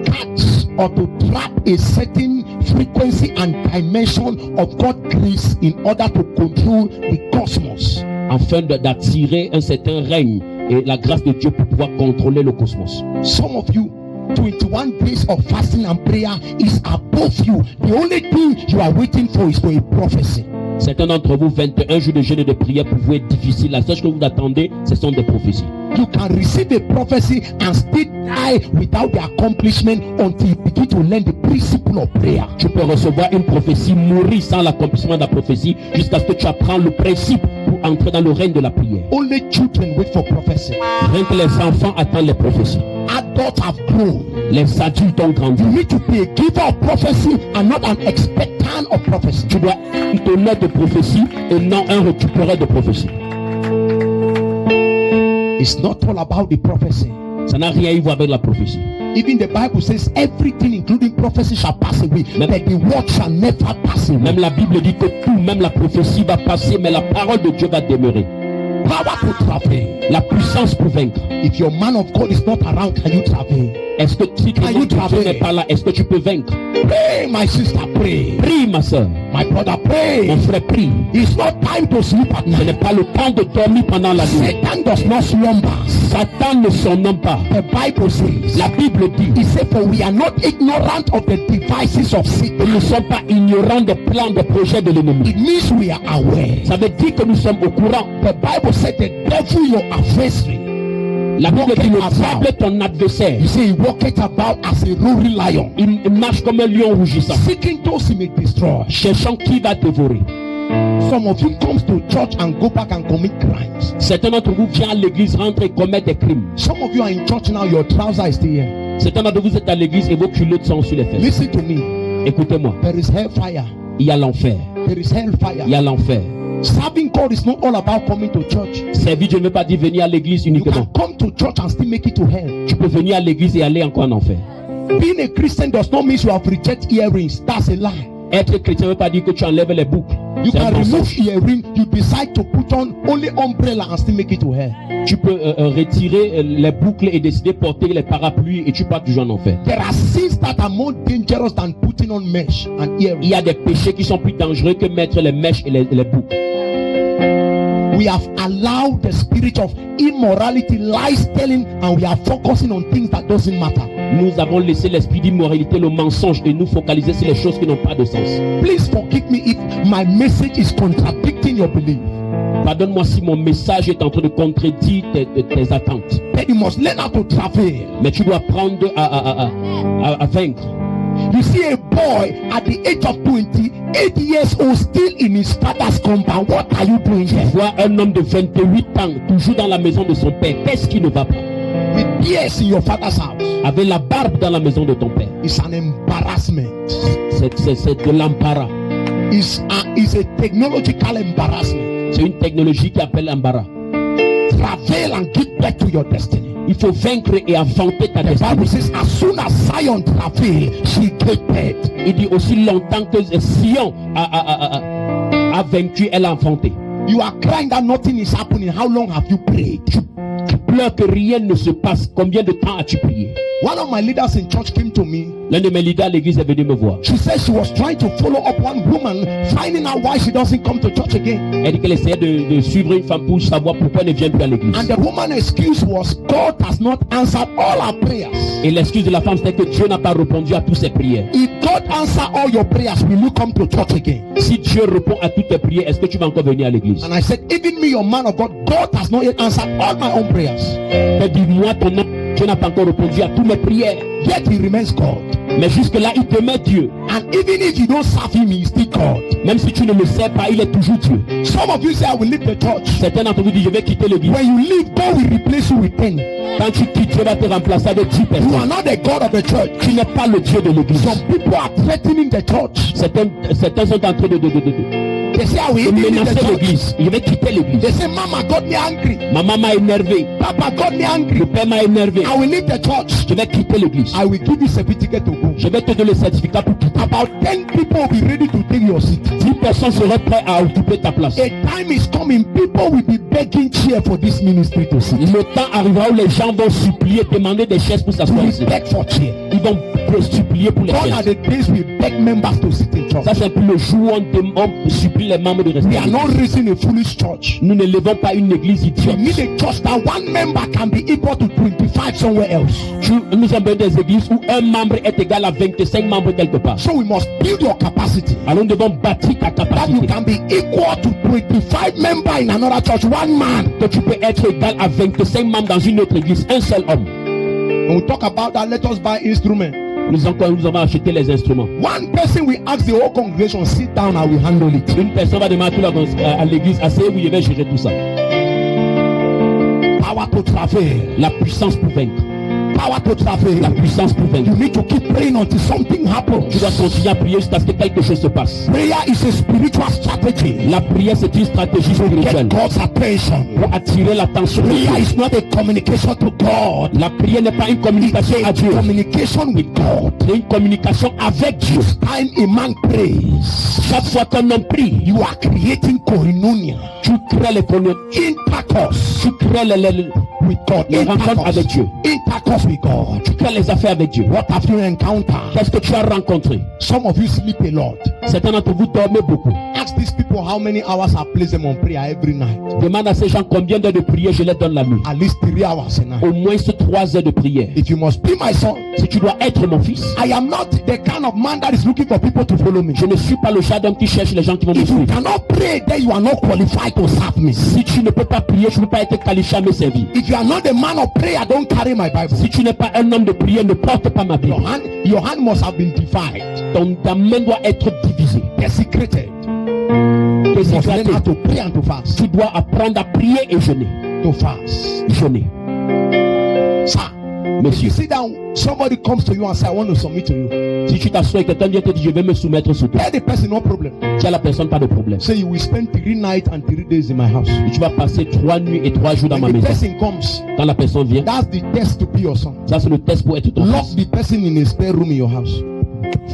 catch or to trap a certain frequency and dimension of God's grace in order to control the cosmos. Afin d'attirer un certain règne et la grâce de Dieu pour pouvoir contrôler le cosmos. Some of you, 21 days of fasting and prayer is above you. The only thing you are waiting for is for a prophecy. Certains d'entre vous, 21 jours de jeûne et de prière pour vous est difficile. La seule chose que vous attendez, ce sont des prophéties. You can receive a prophecy and still die without the accomplishment until you begin to learn the principle of prayer. Tu peux recevoir une prophétie, mourir sans l'accomplissement de la prophétie, jusqu'à ce que tu apprends le principe pour entrer dans le règne de la prière. Only children wait for prophecy. Rien que les enfants attendent les prophéties. Adults have grown. Les adultes ont grandi. You need to be a giver of prophecy and not an expectant of prophecy. Tu dois être un donneur de prophétie et non un récupéreur de prophétie. It's not all about the prophecy. Ça n'a rien à voir avec la prophétie. Even the Bible says everything, including prophecy, shall pass away, but the word shall never pass away. Même la Bible dit que tout, même la prophétie va passer, mais la parole de Dieu va demeurer. Power to travel. La puissance pour vaincre. If your man of God is not around, can you travel? Est-ce que si ton Can homme you de Dieu travel? n'est pas là, est-ce que tu peux vaincre? Pray, my sister, pray. Prie, ma soeur. My brother, Mon pray. frère, prie. It's not time to sleep at Ce night. n'est pas le temps de dormir pendant la nuit. Satan does not slumber. Satan ne s'en nomme pas. The Bible says, La Bible dit, He said, for we are not ignorant of the devices of Satan. nous ne sommes pas ignorants des plans, des projets de l'ennemi. It means we are aware. Ça veut dire que nous sommes au courant. The Bible said the devil, your adversary, La Bible dit le walketh diable est about. ton adversaire. He said he walketh about as a roaring lion, Il marche comme un lion rougissant, seeking those he may destroy. cherchant qui va dévorer. Some of you comes to church and go back and commit crimes. Certains d'entre vous viennent à l'église, rentrent et commettent des crimes. Some of you are in church now, your trouser is still here. Certains d'entre vous êtes à l'église et vos culottes sont sur les fesses. Listen to me. Écoutez-moi, There is hellfire. il y a l'enfer. There is hellfire. Il y a l'enfer. Serving God is not all about coming to church. Servir, je ne veux pas dire venir à l'église You uniquement. can come to church and still make it to hell. Tu peux venir à l'église et aller encore en enfer. Being a Christian does not mean you have rejected earrings. That's a lie. Être chrétien ne veut pas dire que tu enlèves les boucles. You C'est un can remove mensonge. earring. You decide to put on only umbrella and still make it to hell. Tu peux retirer les boucles et décider de porter les parapluies et tu pars toujours en enfer. There are sins that are more dangerous than putting on mesh and Il earrings. y a des péchés qui sont plus dangereux que mettre les mèches et les boucles. We have allowed the spirit of immorality, lies telling, and we are focusing on things that doesn't matter. Nous avons laissé l'esprit d'immoralité, le mensonge et nous focaliser sur les choses qui n'ont pas de sens. Please forgive me if my message is contradicting your belief. Pardonne-moi si mon message est en train de contredire tes attentes. But you must learn how to travel. Mais tu dois apprendre à vaincre. You see a boy at the age of 28 years old still in his father's compound. What are you doing here? Vois un homme de 28 ans toujours dans la maison de son père. Qu'est-ce qui ne va pas? With beers in your father's house. Avec la barbe dans la maison de ton père. It's an embarrassment. C'est de l'embarras. It's a technological embarrassment. C'est une technologie qui appelle embarras. Travel and give birth to your destiny. Il faut vaincre et inventer ta The Bible destinée. says, as soon as Zion travail, she gave birth. Il dit aussi longtemps que Sion a vaincu, elle a enfanté. You are crying that nothing is happening. How long have you prayed? Tu pleures que rien ne se passe. Combien de temps as-tu prié? One of my leaders in church came to me. L'un de mes leaders à l'église est venu me voir. She said she was trying to follow up one woman, finding out why she doesn't come to church again. Elle dit qu'elle essayait de suivre une femme pour savoir pourquoi elle ne vient plus à l'église. And the woman's excuse was, God has not answered all our prayers. Et l'excuse de la femme, c'était que Dieu n'a pas répondu à toutes ses prières. If God answers all your prayers, will you come to church again? Si Dieu répond à toutes tes prières, est-ce que tu vas encore venir à l'église? And I said, even me, your man of God, God has not yet answered all my own prayers. Mais dis-moi ton nom, Dieu n'a pas encore répondu à toutes mes prières. Yet he remains God. Mais jusque-là, il demeure Dieu. And even if you don't serve him, he is still God. Même si tu ne le sais pas, il est toujours Dieu. Some of you say, I will leave the church. Certains d'entre vous disent, je vais quitter l'église. When you leave, God will replace you with 10. Quand tu quittes, Dieu va te remplacer avec 10 You are personnes. not the God of the church. Tu n'es pas le Dieu de l'église. Some people are threatening the church. Certains sont en train de They say, I will de even leave the menacer church. l'église. Je vais quitter They l'église. say, Mama got me angry. Ma maman m'a énervé. Papa got me angry. Le père m'a énervé. I will leave the church. Je vais quitter l'église. I will give you certificate to go. Je vais te donner le certificat pour quitter. About 10 people will be ready to take your seat. 10 personnes seraient prêtes à occuper ta place. A time is coming, people will be begging chair for this ministry to sit. Le temps arrivera où les gens vont supplier, demander des chaises pour We s'asseoir will ici. beg for chair. Ils vont supplier pour les Gone are chaises. the days we beg members to sit in church. Ça, c'est un peu le jour où on supplie les membres de rester. We are not raising a foolish church. Nous ne levons pas une église We idiote. need a church that one member can be equal to 25 somewhere else. Nous avons des églises où un membre est égal à 25 membres quelque part. So we must build your capacity. Alors nous devons bâtir ta That you capacité. can be equal to 25 members in another church, one man. Que tu peux être égal à 25 membres dans une autre église, un seul homme. When we talk about that, let us buy instruments. Nous avons acheté les instruments. One person will ask the whole congregation, sit down, I will handle it. Une personne va demander à l'église, asseyez-vous, je vais gérer tout ça. Power to travel. La puissance pour vaincre. Power to travel. La puissance pour vaincre. You need to keep praying until something happens. Tu dois continuer à prier jusqu'à ce que quelque chose se passe. Prayer is a spiritual strategy. La prière, c'est une stratégie Get spirituelle God's attention. pour attirer l'attention de Prayer Dieu. is not a communication to God. La prière n'est pas une communication à It's Dieu. a communication with God. C'est une communication avec Dieu. Time a man prays, Chaque fois qu'un homme prie, you are creating koinonia, tu crées les intercourse tu crées with God. les rencontres avec Dieu. Intercourse with God. Tu crées les affaires avec Dieu. What have you encountered? Qu'est-ce que tu as rencontré? Some of you sleep a lot. Certains d'entre vous dormez beaucoup. Ask these people how many hours I place them on prayer every night. Demande à ces gens combien d'heures de prière je leur donne la nuit. At least 3 hours a night. Au moins 3 heures de prière. If you must be my son, Si tu dois être mon fils, I am not the kind of man that is looking for people to follow me. je ne suis pas le genre d'homme qui cherche les gens qui vont me If you suivre. cannot pray, then you are not qualified to serve me. Si tu ne peux pas prier, tu ne peux pas être qualifié à me servir. If you are not the man of prayer, don't carry my Bible. Si tu n'es pas un homme de prière, ne porte pas ma Bible. Your hand must have been divided, Ta main doit être divisée. desecrated. You must learn Éclatée. how to pray and to fast. Tu dois apprendre à prier et jeûner. To fast. Jeûner. Sir, if Monsieur, you sit down, somebody comes to you and says, I want to submit to you. si tu t'assois et quelqu'un vient te dire je vais me soumettre sous toi, Tell the person, no problem. tu as la personne, pas de problème. Say you will spend 3 nights and 3 days in my house. Et tu vas passer 3 nuits et 3 jours dans ma When the maison. person comes, Quand la personne vient, that's the test to be your son. ça c'est le test pour être ton Lock fils. the person in a spare room in your house.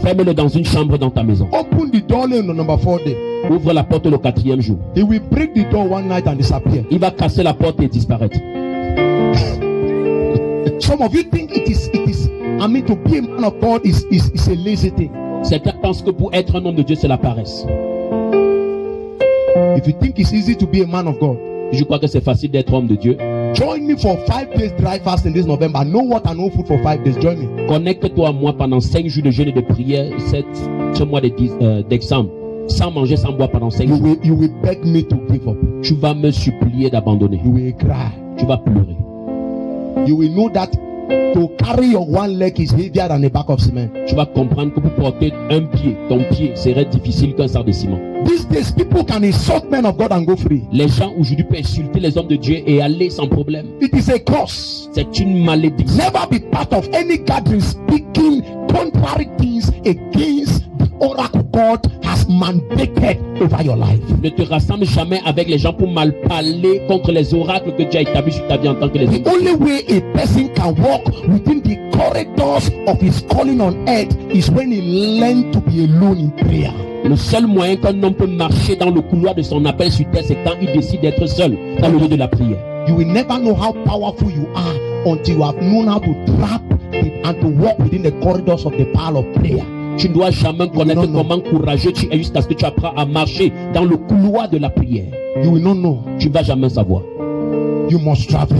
Ferme-le dans une chambre dans ta maison. Open the door on the number 4 day. Ouvre la porte le 4e jour. He will break the door one night and disappear. Il va casser la porte et disparaître. Some of you think I mean, to be a man of God is a lazy thing. Certains pensent que pour être un homme de Dieu, c'est la paresse. If you think it's easy to be a man of God, Je crois que c'est facile d'être homme de Dieu. join me for 5 days dry fast in this November. No water, no food for 5 days. Join me. Connecte-toi à moi pendant 5 jours de jeûne et de prière ce mois d'exemple. Sans manger, sans boire pendant 5 jours. You will beg me to give up. Tu vas me supplier d'abandonner. You will cry. Tu vas pleurer. You will know that to carry your one leg is heavier than a bag of cement. Tu vas comprendre que pour porter un pied, ton pied serait difficile qu'un sac de ciment. These days, people can insult men of God and go free. Les gens aujourd'hui peuvent insulter les hommes de Dieu et aller sans problème. It is a curse. C'est une malédiction. Never be part of any gathering speaking contrary things against the oracle God has mandated over your life. Ne te rassemble jamais avec les gens pour mal parler contre les oracles que Dieu a établis sur ta vie en tant que les The hommes. only way a person can walk within the corridors of his calling on earth is when he learns to be alone in prayer. Le seul moyen qu'un homme peut marcher dans le couloir de son appel sur terre, c'est quand il décide d'être seul dans le lieu de la prière. You will never know how powerful you are until you have known how to trap and to walk within the corridors of the power of prayer. Tu ne dois jamais connaître Non, non. comment courageux tu es jusqu'à ce que tu apprends à marcher dans le couloir de la prière. You will not know. Tu ne vas jamais savoir. You must travel.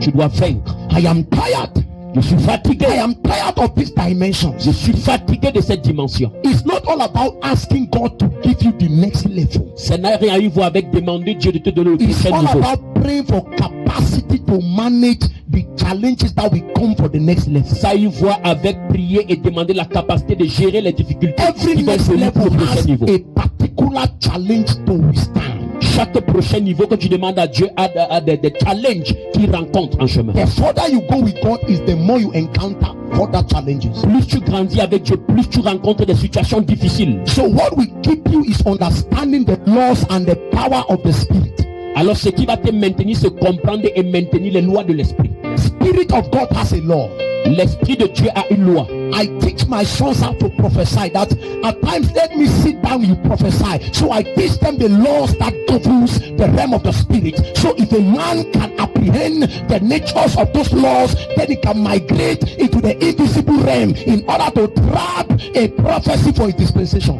Tu dois vaincre. I am tired. Je suis fatigué. I am tired of these dimensions. Je suis fatigué de cette dimension. It's not all about asking God to give you the next level. Ça n'a rien à voir avec demander Dieu de te donner le It's prochain all niveau. about praying for capacity to manage the challenges that will come for the next level. Ça a eu voir avec prier et demander la capacité de gérer les difficultés Every qui vont next venir pour level le prochain has niveau. a particular challenge to withstand. Chaque prochain niveau que tu demandes à Dieu a des challenges qu'il rencontre en chemin. The further you go with God is the more you encounter further challenges. Plus tu grandis avec Dieu, plus tu rencontres des situations difficiles. So what will keep you is understanding the laws and the power of the Spirit. Alors ce qui va te maintenir, c'est comprendre et maintenir les lois de l'esprit. The Spirit of God has a law. L'esprit de Dieu a une loi. I teach my sons how to prophesy. That at times, let me sit down, you prophesy. So I teach them the laws that governs the realm of the Spirit. So if a man can apprehend the natures of those laws, then he can migrate into the invisible realm in order to trap a prophecy for his dispensation.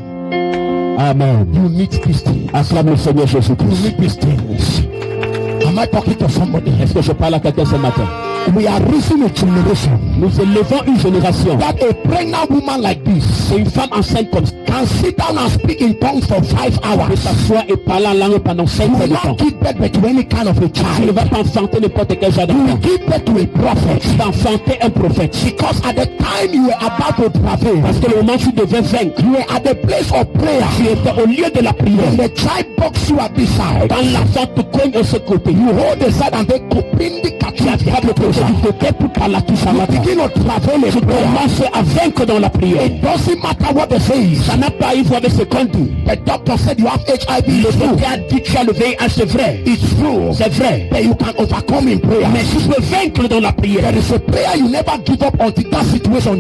Amen. You need these things. Acclame le Seigneur You Jésus-Christ. need these things. Am I talking to somebody? Est-ce que je parle à quelqu'un ce matin? We are raising a generation Nous élevons une génération. that a pregnant woman like this C'est une femme enceinte comme ça. can sit down and speak in tongues for 5 Peut hours. s'asseoir et parler en langue pendant 5 You heures will de temps. not give birth to any kind of a Tu ne child. vas pas enfanter n'importe quel genre You will d'enfant. give birth to a prophet. Tu vas enfanter un prophète. Because at the time you were about to travel, Parce que le moment où tu devais vaincre, you were at the place of prayer. tu étais au lieu de la prière. And the child box you at this side. Quand l'enfant te cogne de ce côté, You hold the side and they open the tu attrapes le côté du côté pour parler à tout ça. You begin to travel in Tu prayer. commences à vaincre dans la prière. It doesn't matter what they say. Ça n'a pas eu avec ce qu'on dit. The doctor said you have HIV. Le It's true. docteur a dit que tu as le VIH, c'est vrai. It's true. C'est vrai. But you can overcome in prayer. Mais tu peux vaincre dans la prière. There is a prayer you never give up until that situation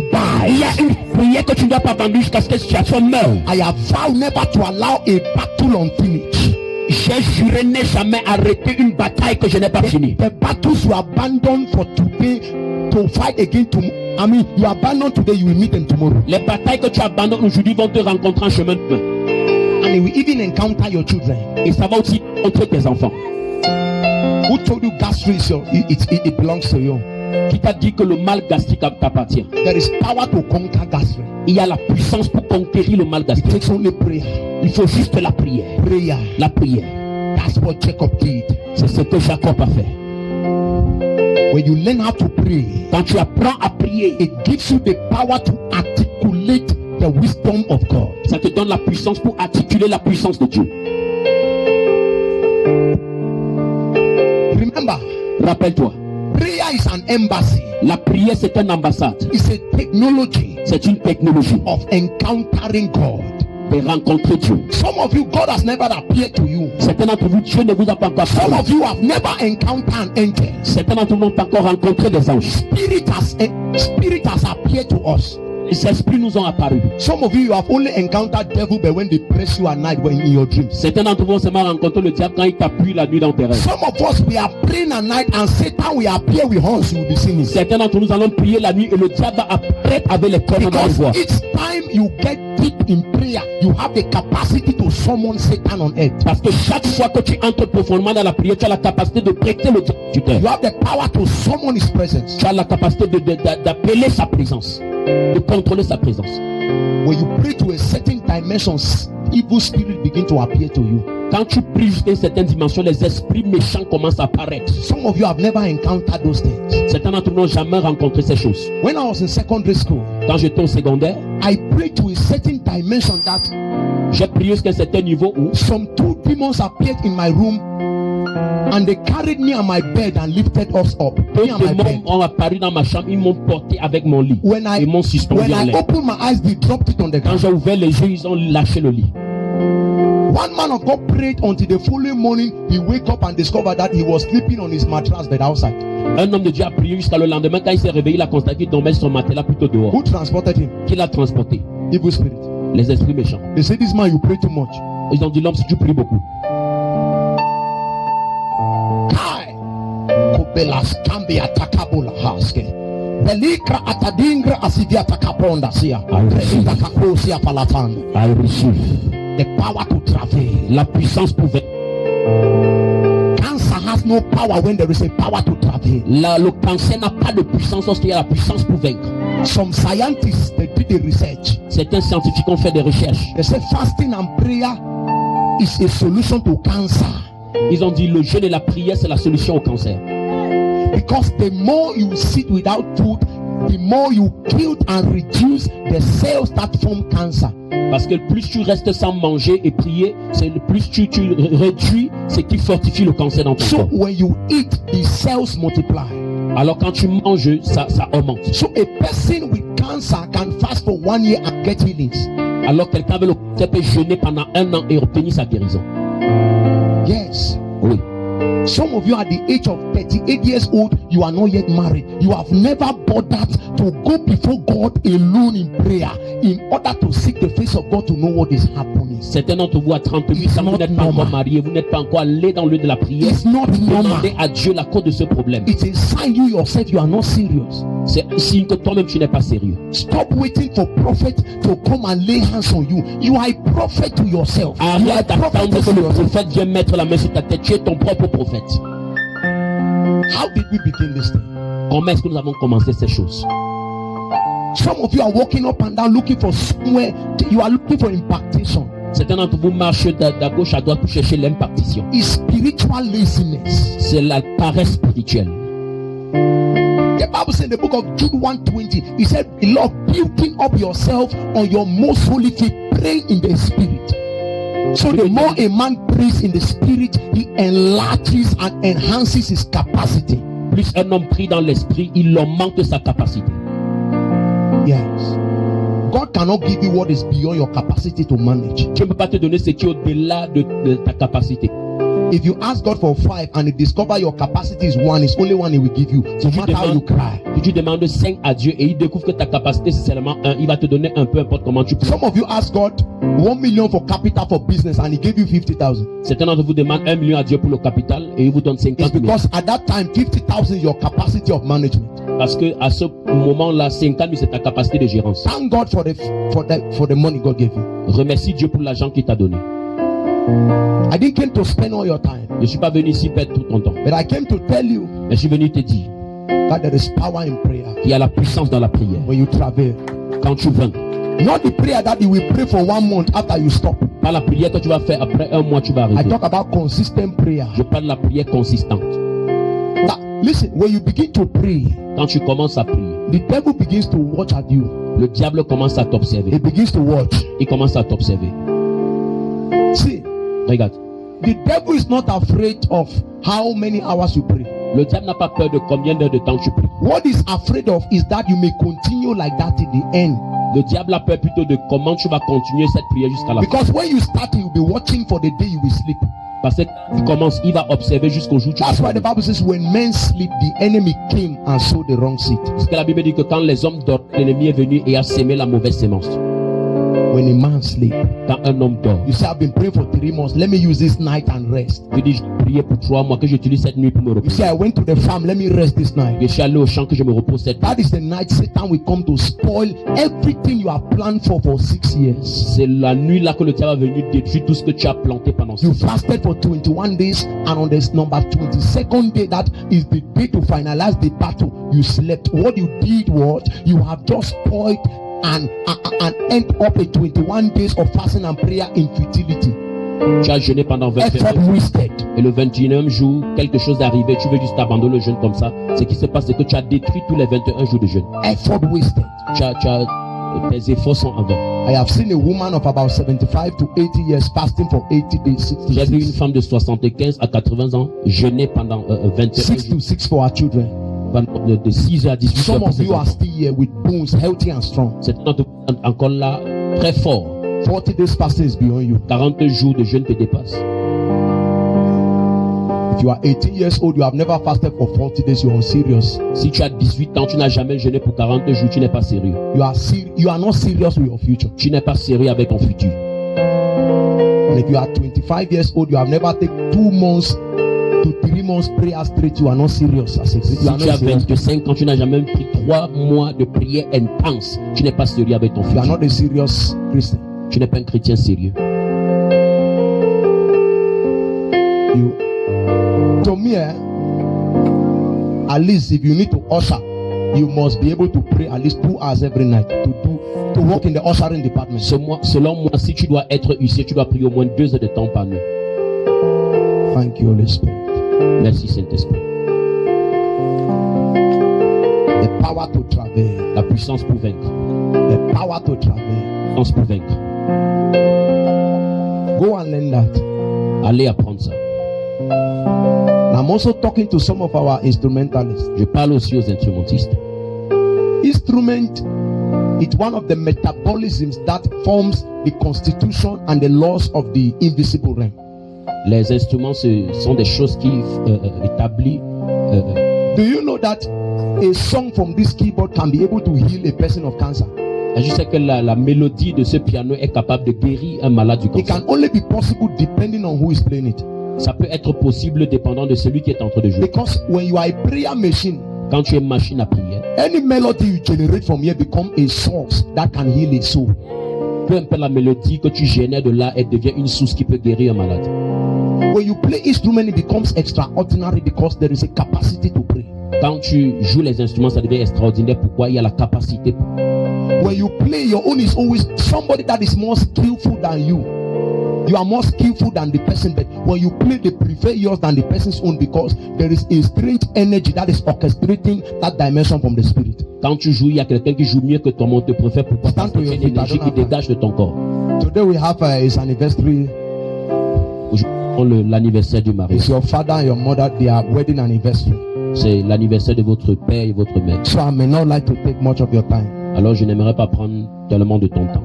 Il y dies. a une prière que tu ne dois pas abandonner jusqu'à ce que la situation meure. I have vowed never to allow a battle unfinished. J'ai juré ne jamais arrêter une bataille que je n'ai pas finie. The battles you abandon for today to fight again tomorrow. I mean, you abandon today, you will meet them tomorrow. Les batailles que tu abandonnes aujourd'hui vont te rencontrer en chemin de pain. And it will even encounter your children. Et ça va aussi entre tes enfants. Who told you gastric is it belongs to you? Qui t'a dit que le mal gastrique t'appartient? There is power to conquer gastric. Il y a la puissance pour conquérir le mal It gastrique. takes only prayer. Il faut juste la prière. Prayer. La prière. That's what Jacob did. C'est ce que Jacob a fait. When you learn how to pray, Quand tu apprends à prier, it gives you the power to articulate the wisdom of God. ça te donne la puissance pour articuler la puissance de Dieu. Remember, Rappelle-toi, prayer is an embassy. la prière c'est une ambassade. It's a technology C'est une technologie of encountering God. de rencontrer Dieu. Some of you, God has never appeared to you. Certains d'entre vous, Dieu ne vous a pas encore Some parlé. of you have never encountered an angel. Certains d'entre vous n'ont pas encore rencontré des anges. Spirit has appeared to us. Les esprits nous ont apparu. Some of you have only encountered devil, but when they press you at night, when in your dreams. Certains d'entre vous ont seulement rencontré le diable quand il t'appuie la nuit dans tes rêves. Some of us, we are praying at night, and Satan will appear with horns. You will be seeing it. Certains d'entre nous allons prier la nuit et le diable apparaît avec les cornes dans les Because voix. each time you get deep in prayer, you have the capacity to summon Satan on earth. Parce que chaque fois que tu entres profondément dans la prière, tu as la capacité de prêter le diable sur terre. You have the power to summon his presence. Tu as la capacité d'appeler sa présence, de contrôler sa présence. When you pray to a certain dimension, evil spirit begin to appear to you. Quand tu pries jusqu'à une certaine dimension, les esprits méchants commencent à apparaître. Some of you have never encountered those things. Certains d'entre nous n'ont jamais rencontré ces choses. When I was in secondary school, Quand j'étais au secondaire, I prayed to a certain dimension that j'ai prié jusqu'à un certain niveau où some two demons appeared in my room, and they carried me on my bed and lifted us up. deux Me and my démons bed. ont apparu dans ma chambre, ils m'ont porté avec mon lit When et m'ont suspendu en I l'air. opened my eyes, they dropped it on the Quand ground. j'ai ouvert les yeux, ils ont lâché le lit. One man of God prayed until the following morning. He wake up and discovered that he was sleeping on his mattress bed outside. Un homme de Dieu a prié jusqu'à le lendemain. Quand il s'est réveillé, il a constaté qu'il dormait sur son matelas plutôt dehors. Who transported him? Qui l'a transporté? Evil spirit. Les esprits méchants. They say, "This man, you pray too much." Ils ont dit, l'homme, si tu pries beaucoup. Kai. Kobelas kambi atakabola haske. Belikra atadingra asivia takaponda sia. Relita kakosia palatanda. I receive The power to travel. la puissance pour vaincre. Cancer has no power when there is a power to travel. Le cancer n'a pas de puissance lorsqu'il y a la puissance pour vaincre. Some scientists, they did the research. Certains scientifiques ont fait des recherches. They say fasting and prayer is a solution to cancer. Ils ont dit le jeûne et la prière, c'est la solution au cancer. Because the more you sit without food, the more you kill and reduce the cells that form cancer. Parce que plus tu restes sans manger et prier, c'est le plus tu réduis ce qui fortifie le cancer dans ton So corps. when you eat, the cells multiply. Alors quand tu manges, ça augmente. So a person with cancer can fast for 1 year and get healings. Alors quelqu'un avec le cancer peut jeûner pendant 1 an et obtenir sa guérison. Yes. Oui. Some of you at the age of 38 years old, you are not yet married. You have never bothered to go before God alone in prayer in order to seek the face of God to know what is happening. Certains d'entre vous à 38 It's ans, vous not n'êtes pas encore normal. mariés, vous n'êtes pas encore allés dans le lieu de la prière. It's not normal. Demandez à Dieu la cause de ce problème. It's a sign you yourself you are not serious. C'est un signe que toi-même tu n'es pas sérieux. Stop waiting for prophet to come and lay hands on you. You are a prophet to yourself. You are a Arrête d'attendre prophet que to le yourself. prophète vienne mettre la main sur ta tête. Tu es ton propre prophète. How did we begin this thing? Comment est-ce que nous avons commencé ces choses? Some of you are walking up and down looking for somewhere. You are looking for impartation. Certains d'entre vous marchent de gauche à droite pour chercher l'impartition. It's spiritual laziness. C'est la paresse spirituelle. The Bible says in the book of Jude 1:20, it said, "Beloved, building up yourself on your most holy faith, praying in the spirit." So the more a man prays in the spirit, he enlarges and enhances his capacity. Plus un homme prie dans l'esprit, il augmente sa capacité. Yes. God cannot give you what is beyond your capacity to manage. Dieu ne peut pas te donner ce qui est au-delà de ta capacité. If you ask God for 5 and you discover your capacity is 1, it's only 1 He will give you. No matter how you cry. Si tu demandes 5 à Dieu et il découvre que ta capacité c'est seulement 1, il va te donner un peu importe comment tu peux. Some of you ask God 1 million for capital for business and He gave you 50,000. Certains d'entre vous demandent 1 million à Dieu pour le capital et il vous donne 50 It's 000. because at that time 50,000 is your capacity of management. Parce que à ce moment-là, 50 000 c'est ta capacité de gérance. Thank God for the money God gave you. Remercie Dieu pour l'argent qu'il t'a donné. I didn't come to spend all your time, Je ne suis pas venu ici perdre tout ton temps. but I came to tell you Mais je suis venu te dire that there is power in prayer qu'il y a la puissance dans la prière. when you travel. Quand tu vaincres, Not the prayer that you will pray for 1 month after you stop. pas la prière que tu vas faire après 1 mois, tu vas I arrêter. talk about consistent prayer. Je parle de la prière consistante. Now, listen, when you begin to pray, Quand tu commences à prier, the devil begins to watch at you. le diable commence à He t'observer. begins to watch. Il commence à t'observer. See, Regarde, the devil is not afraid of how many hours you pray. le diable n'a pas peur de combien d'heures de temps tu pries. What he's afraid of is that you may continue like that till the end. Le diable a peur plutôt de comment tu vas continuer cette prière jusqu'à la fin. Because when you start, he will be watching for the day you will sleep. Parce que tu commences, il va observer jusqu'au jour où tu vas That's why the dormir. Bible says, when men sleep, the enemy came and sowed the wrong seed. Parce que la Bible dit que quand les hommes dorment, l'ennemi est venu et a sémé la mauvaise sémence. When a man sleep, Quand un homme dort, you say, I've been praying for 3 months. Let me use this night and rest. je dis, je priais pour 3 mois, que j'utilise cette nuit pour me You reposer. say, I went to the farm. Let me rest this night. Je suis allé au champ, que je me repose cette nuit. That is the night Satan will come to spoil everything you have planned for 6 years. C'est la nuit là que le diable est venu détruire tout ce que tu as planté pendant You 6 ans. fasted for 21 days, and on this number 22nd day, that is the day to finalize the battle. You slept. What you did was you have just spoiled and end up a 21 days of fasting and prayer in futility. Tu as jeûné pendant 21 Effort jours. wasted. Et le 21e jour, quelque chose est arrivé. Tu veux juste abandonner le jeûne comme ça. Ce qui se passe, c'est que tu as détruit tous les 21 jours de jeûne. Effort wasted. Tes efforts sont en vain. I have seen a woman of about 75 to 80 years fasting for 80 days, 6 J'ai to vu une 6, femme de 75 à 80 ans jeûner pendant 21 6 jours. to 6 for our children. De 6 à 18 heures Some pour of ses you are enfants. still here with bones, healthy and strong. C'est encore là, très fort. 40 days fasting is beyond you. 40 jours de jeûne te dépassent. If you are 18 years old, you have never fasted for 40 days, you are unserious. Si tu as 18 ans, tu n'as jamais jeûné pour 40 jours, tu n'es pas sérieux. You are not serious with your future. Tu n'es pas sérieux avec ton futur. And if you are 25 years old, you have never taken 2 months to 3 months prayer straight, you are not serious as a Christian. Si You are tu not as serious. 25 ans, tu n'as jamais pris 3 mois de prière intense, tu n'es pas sérieux avec ton You are futur. not a serious Christian. Tu n'es pas un chrétien sérieux. To me, at least if you need to usher, you must be able to pray at least 2 hours every night to work in the ushering department. Selon moi, si tu dois être huissier, tu dois prier au moins 2 heures de temps par nuit. Thank you, Holy Spirit. Merci Saint-Esprit. The power to travel. La puissance pour vaincre. The power to travel. La puissance pour vaincre. Go and learn that. Allez apprendre ça. I'm also talking to some of our instrumentalists. Je parle aussi aux instrumentistes. Instrument is one of the metabolisms that forms the constitution and the laws of the invisible realm. Les instruments, ce sont des choses qui établissent. Do you know that a song from this keyboard can be able to heal a person of cancer? Je sais que la mélodie de ce piano est capable de guérir un malade du It cancer. can only be possible depending on who is playing it. Ça peut être possible dépendant de celui qui est en train de jouer. Because when you are a prayer machine, Quand tu es machine à prière, any melody you generate from here become a source that can heal a soul. peu importe la mélodie que tu génères de là, elle devient une source qui peut guérir un malade. When you play instrument, it becomes extraordinary because there is a capacity to pray. Quand tu joues les instruments, ça devient extraordinaire. Pourquoi? Il y a la capacité. When you play, your own is always somebody that is more skillful than you. You are more skillful than the person, but when you play, they prefer yours than the person's own because there is a strange energy that is orchestrating that dimension from the spirit. Quand tu joues, il y a quelqu'un qui joue mieux que toi, mais on te préfère pourquoi? Parce que c'est une énergie qui dégage de ton corps. Today we have his anniversary. Aujourd'hui, l'anniversaire du mari. It's your father and your mother, their wedding anniversary. C'est l'anniversaire de votre père et votre mère. So I may not like to take much of your time. Alors je n'aimerais pas prendre tellement de ton temps.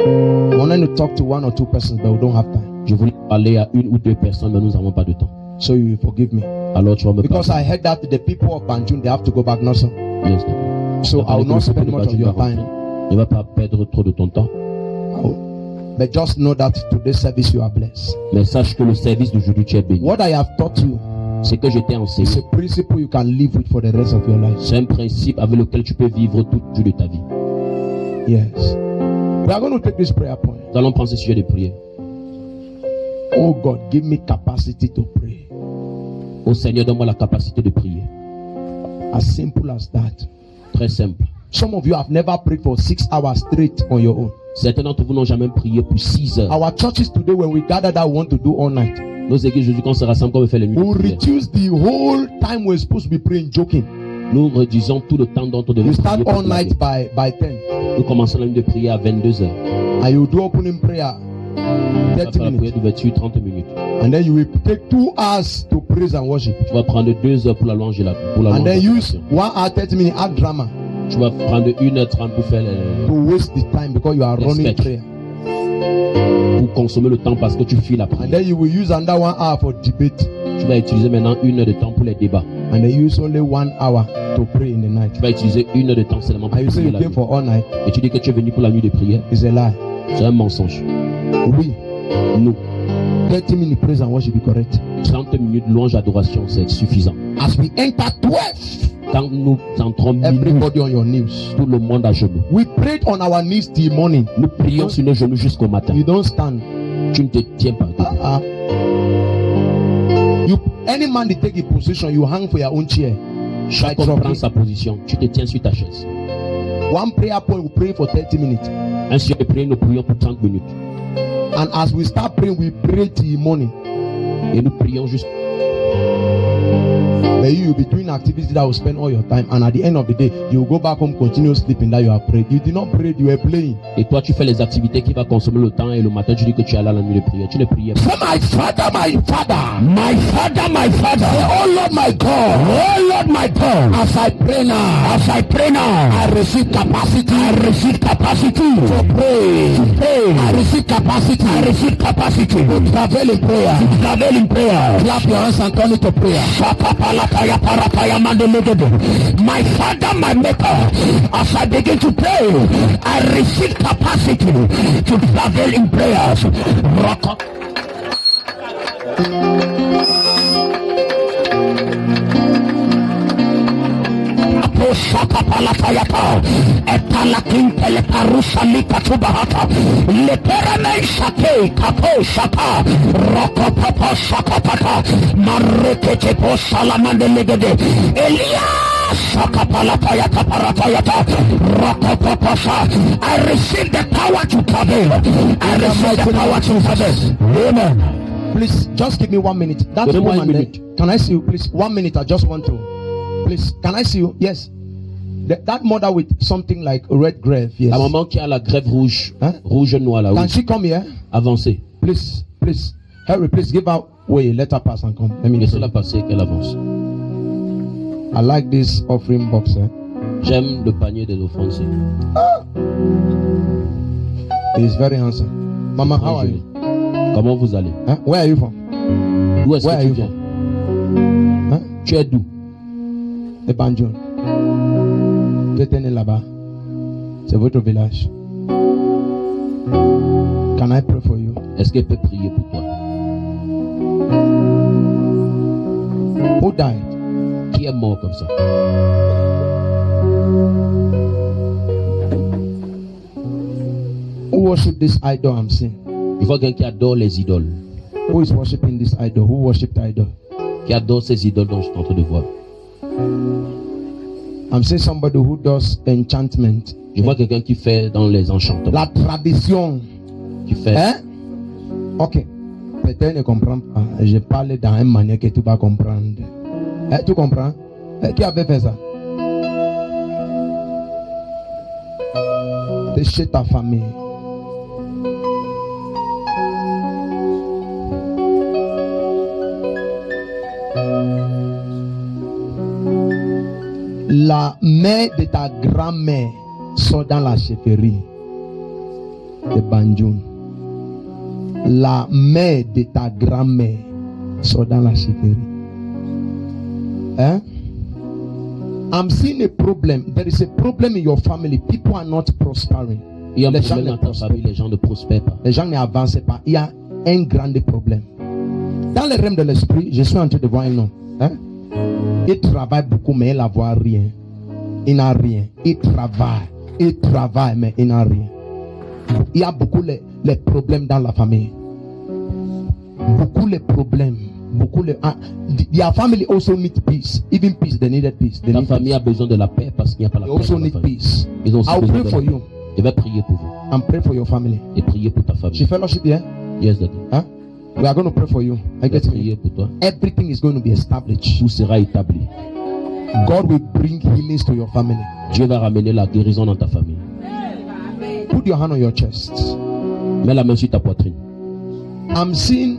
I wanted to talk to 1 or 2 persons, but we don't have time. Je voulais parler à une ou deux personnes, mais nous n'avons pas de temps. So you will forgive me. Alors tu vas me Because I pardonner. heard that the people of Banjul, they have to go back, not so. Yes, So I will not spend much of your time. Ne va pas perdre trop de ton temps. But just know that today's service you are blessed. Mais sache que le service d'aujourd'hui, tu es béni. What I have taught you C'est que je t'ai is enseigné. a principle you can live with for the rest of your life. C'est un principe avec lequel tu peux vivre tout le jour de ta vie. Yes. We are going to take this prayer point. Nous allons prendre ce sujet de prière. Oh God, give me capacity to pray. Ô Seigneur, donne-moi la capacité de prier. As simple as that. Très simple. Some of you have never prayed for 6 hours straight on your own. Certains d'entre vous n'ont jamais prié pour 6 heures. Our churches today, when we gather, that we want to do all night. Nos églises aujourd'hui, quand on se rassemble, comme on fait les nuits We de will prière, reduce the whole time we're supposed to be praying, joking. nous réduisons tout le temps dont on devait We start prier pour all night blaguer. by 10. Nous commençons la nuit de prière à 22 heures. And you do opening prayer Tu vas 30 faire la prière minutes. d'ouverture 30 minutes. And then you will take 2 hours to praise and worship. Tu vas prendre 2 heures pour la louange et la And then use adoration. 1 hour 30 minutes act drama Tu vas prendre 1h30 pour faire to waste the time because you are running Respect. prayer. pour consommer le temps parce que tu fuis la And prière. then you will use another 1 hour for debate. Tu vas utiliser maintenant 1 heure de temps pour les débats. And then use only 1 hour to pray in the night. Tu vas utiliser 1 heure de temps seulement pour And you say prier you la came nuit. for all night. Et tu dis que tu es venu pour la nuit de prière. It's a lie. C'est un mensonge. We Nous, 30 minutes praise and worship be correct. 30 minutes de louange adoration, c'est suffisant. As we enter 12, Quand nous entrons minuit, everybody on your knees. tout le monde à genoux. We prayed on our knees till morning. Nous prions sur nos genoux jusqu'au matin. You don't stand. Tu ne te tiens pas debout. You any man that take a position, you hang for your own chair. Chacun prend sa position. Tu te tiens sur ta chaise. One prayer point, we pray for 30 minutes. Un sujet de prière, nous prions pour 30 minutes. And as we start praying, we pray till morning. Et nous prions jusqu'au But you'll be doing activities that will spend all your time, and at the end of the day, you'll go back home, continue sleeping that you have prayed. You did not pray, you were playing. Et toi, tu fais les activités qui vont consommer le temps et le matin, tu dis que tu es allé à la nuit de prière. Tu ne priais pas. My father, my father, my father, my father. Oh Lord, my God, oh Lord, my God. As I pray now, I receive capacity. I receive capacity to pray. I receive capacity. To travel in prayer. Clap your hands and turn it to prayer. My father, my maker. As I begin to pray, I receive capacity to travel in prayers. Rock up. Shaka palatayata, etalakin teleparusa likatubahata, leperame shake, kapo shaka, roko papa shaka pata, marrekete po salamande legede, Elias shaka palatayata paratayata, roko papa shaka. I receive the power to travel. I receive the power to travel. Amen. Please, just give me 1 minute. That Donne-moi woman une there, minute. can I see you, please? 1 minute. I just want to. Please, can I see you? Yes. That mother with something like red grave. Yes. La maman qui a la grève rouge, Hein? rouge noir là, Can oui. she come here? Avancez. Please. Hurry, please give her way. Let her pass and come. Let me Laissez-la passer qu'elle avance. I like this offering box. J'aime le panier des offrandes. He's very handsome. Mama, how are you? Comment vous allez? Huh? Where are you from? D'où est-ce Where que are tu you viens? Huh? Tu es d'où? The Banjul. Tu es né là-bas. C'est votre village. Can I pray for you? Est-ce qu'elle peut prier pour toi? Who died? Qui est mort comme ça? Who worship this idol I'm seeing? Il faut quelqu'un qui adore les idoles. Who is worshiping this idol? Who worship the idol? Qui adore ces idoles dont je suis en train de voir. I'm seeing somebody who does enchantment. Je vois quelqu'un qui fait dans les enchantements. La tradition. Qui fait. Hein? Ok. Peut-être ne comprends pas. Je parle dans une manière que tu vas comprendre. Tu comprends? Qui avait fait ça? C'est chez ta famille. La mère de ta grand-mère sort dans la chefferie de Banjul. la mère de ta grand-mère sont dans la chifferie. Hein? I'm seeing a problem. There is a problem in your family. People are not prospering. Il y a un Les gens problème ne dans ta prospèrent famille, les gens ne prospèrent pas. Les gens n'avancent pas. Il y a un grand problème. Dans le règne de l'esprit, je suis en train de voir un homme. Hein? Il travaille beaucoup, mais il n'a rien. Il n'a rien. Il travaille, mais il n'a rien. Il y a beaucoup les problèmes dans la famille. Beaucoup les problèmes. Your family also need peace. Even peace, they needed peace. Ta famille a besoin de la paix parce qu'il n'y a pas la They paix also dans la need famille. peace. Ils ont aussi I'll besoin pray de for la you. paix. Je vais prier pour vous And pray for your family. et prier pour ta She famille. fellowship here. Yes, Daddy. Huh? We are going to pray for you. I Je vais get me. prier pour toi. Everything is going to be established. Tout sera établi. God will bring healings to your family. Dieu va ramener la guérison dans ta famille. Put your hand on your chest. Mets la main sur ta poitrine. I'm seeing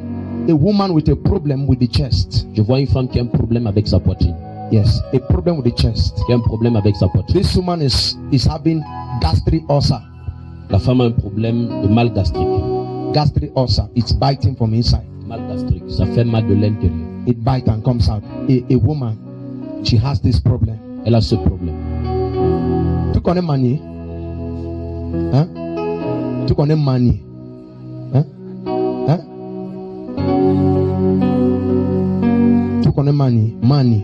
a woman with a problem with the chest. Je vois une femme qui a un problème avec sa poitrine. Yes, a problem with the chest. Qui a un problème avec sa poitrine. This woman is having gastric ulcer. La femme a un problème de mal gastrique. Gastric ulcer. It's biting from inside. Mal gastrique, ça fait mal de l'intérieur. It bites and comes out. A woman, she has this problem. Elle a ce problème. Tu connais Mani? Hein? Tu connais Mani? Hein? Hein? Tu connais Mani? Mani?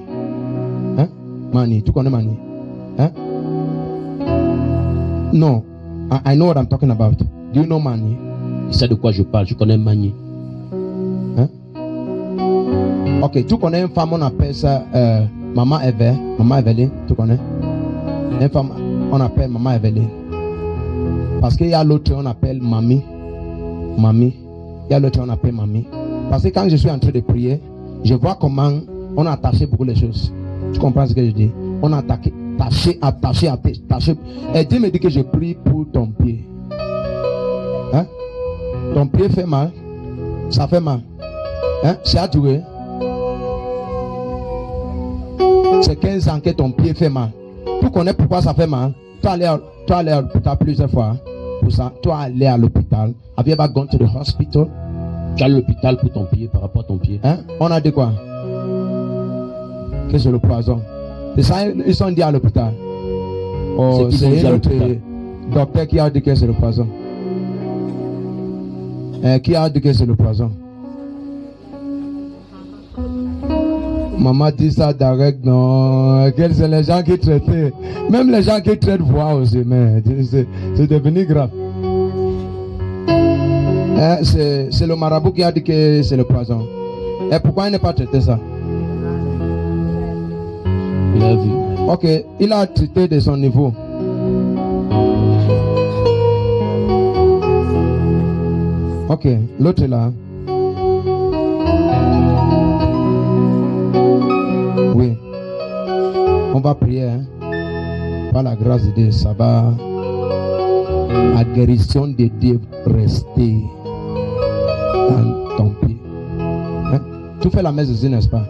Hein? Mani? Tu connais Mani? Hein? No. I know what I'm talking about. Do you know Mani? Tu sais de quoi je parle? Je connais Mani. Hein? Ok, tu connais une femme, on appelle ça Maman Eve. Maman Eveline, tu connais? Une femme, on appelle Maman Eveline. Parce qu'il y a l'autre, on appelle Mamie. Mamie. Il y a l'autre, on appelle Mamie. Parce que quand je suis en train de prier, je vois comment on a attaché beaucoup de choses. Tu comprends ce que je dis? On a attaché. Et Dieu me dit que je prie pour ton pied. Hein? Ton pied fait mal. Ça fait mal. Hein? C'est à tuer. C'est 15 ans que ton pied fait mal. Tu connais pourquoi ça fait mal? Tu es allé à l'hôpital plusieurs fois. Pour ça, tu es allé à l'hôpital. Have you ever gone to the hospital? Tu as l'hôpital pour ton pied, par rapport à ton pied. Hein? On a dit quoi? Que c'est le poison. C'est ça, ils sont dit à l'hôpital. Oh, C'est c'est à un autre l'hôpital. docteur qui a dit que c'est le poison. Qui a dit que c'est le poison? Maman dit ça direct, non. Quels sont les gens qui traitaient? Même les gens qui traitent voient aussi, mais c'est devenu grave. C'est le marabout qui a dit que c'est le poison. Et pourquoi il n'est pas traité ça? Il a vu. Ok, il a traité de son niveau. Ok, l'autre est là. Oui. On va prier. Hein? Par la grâce de Dieu, ça va. La guérison de Dieu rester dans ton pied. Hein? Tu fais la messe ici, n'est-ce pas?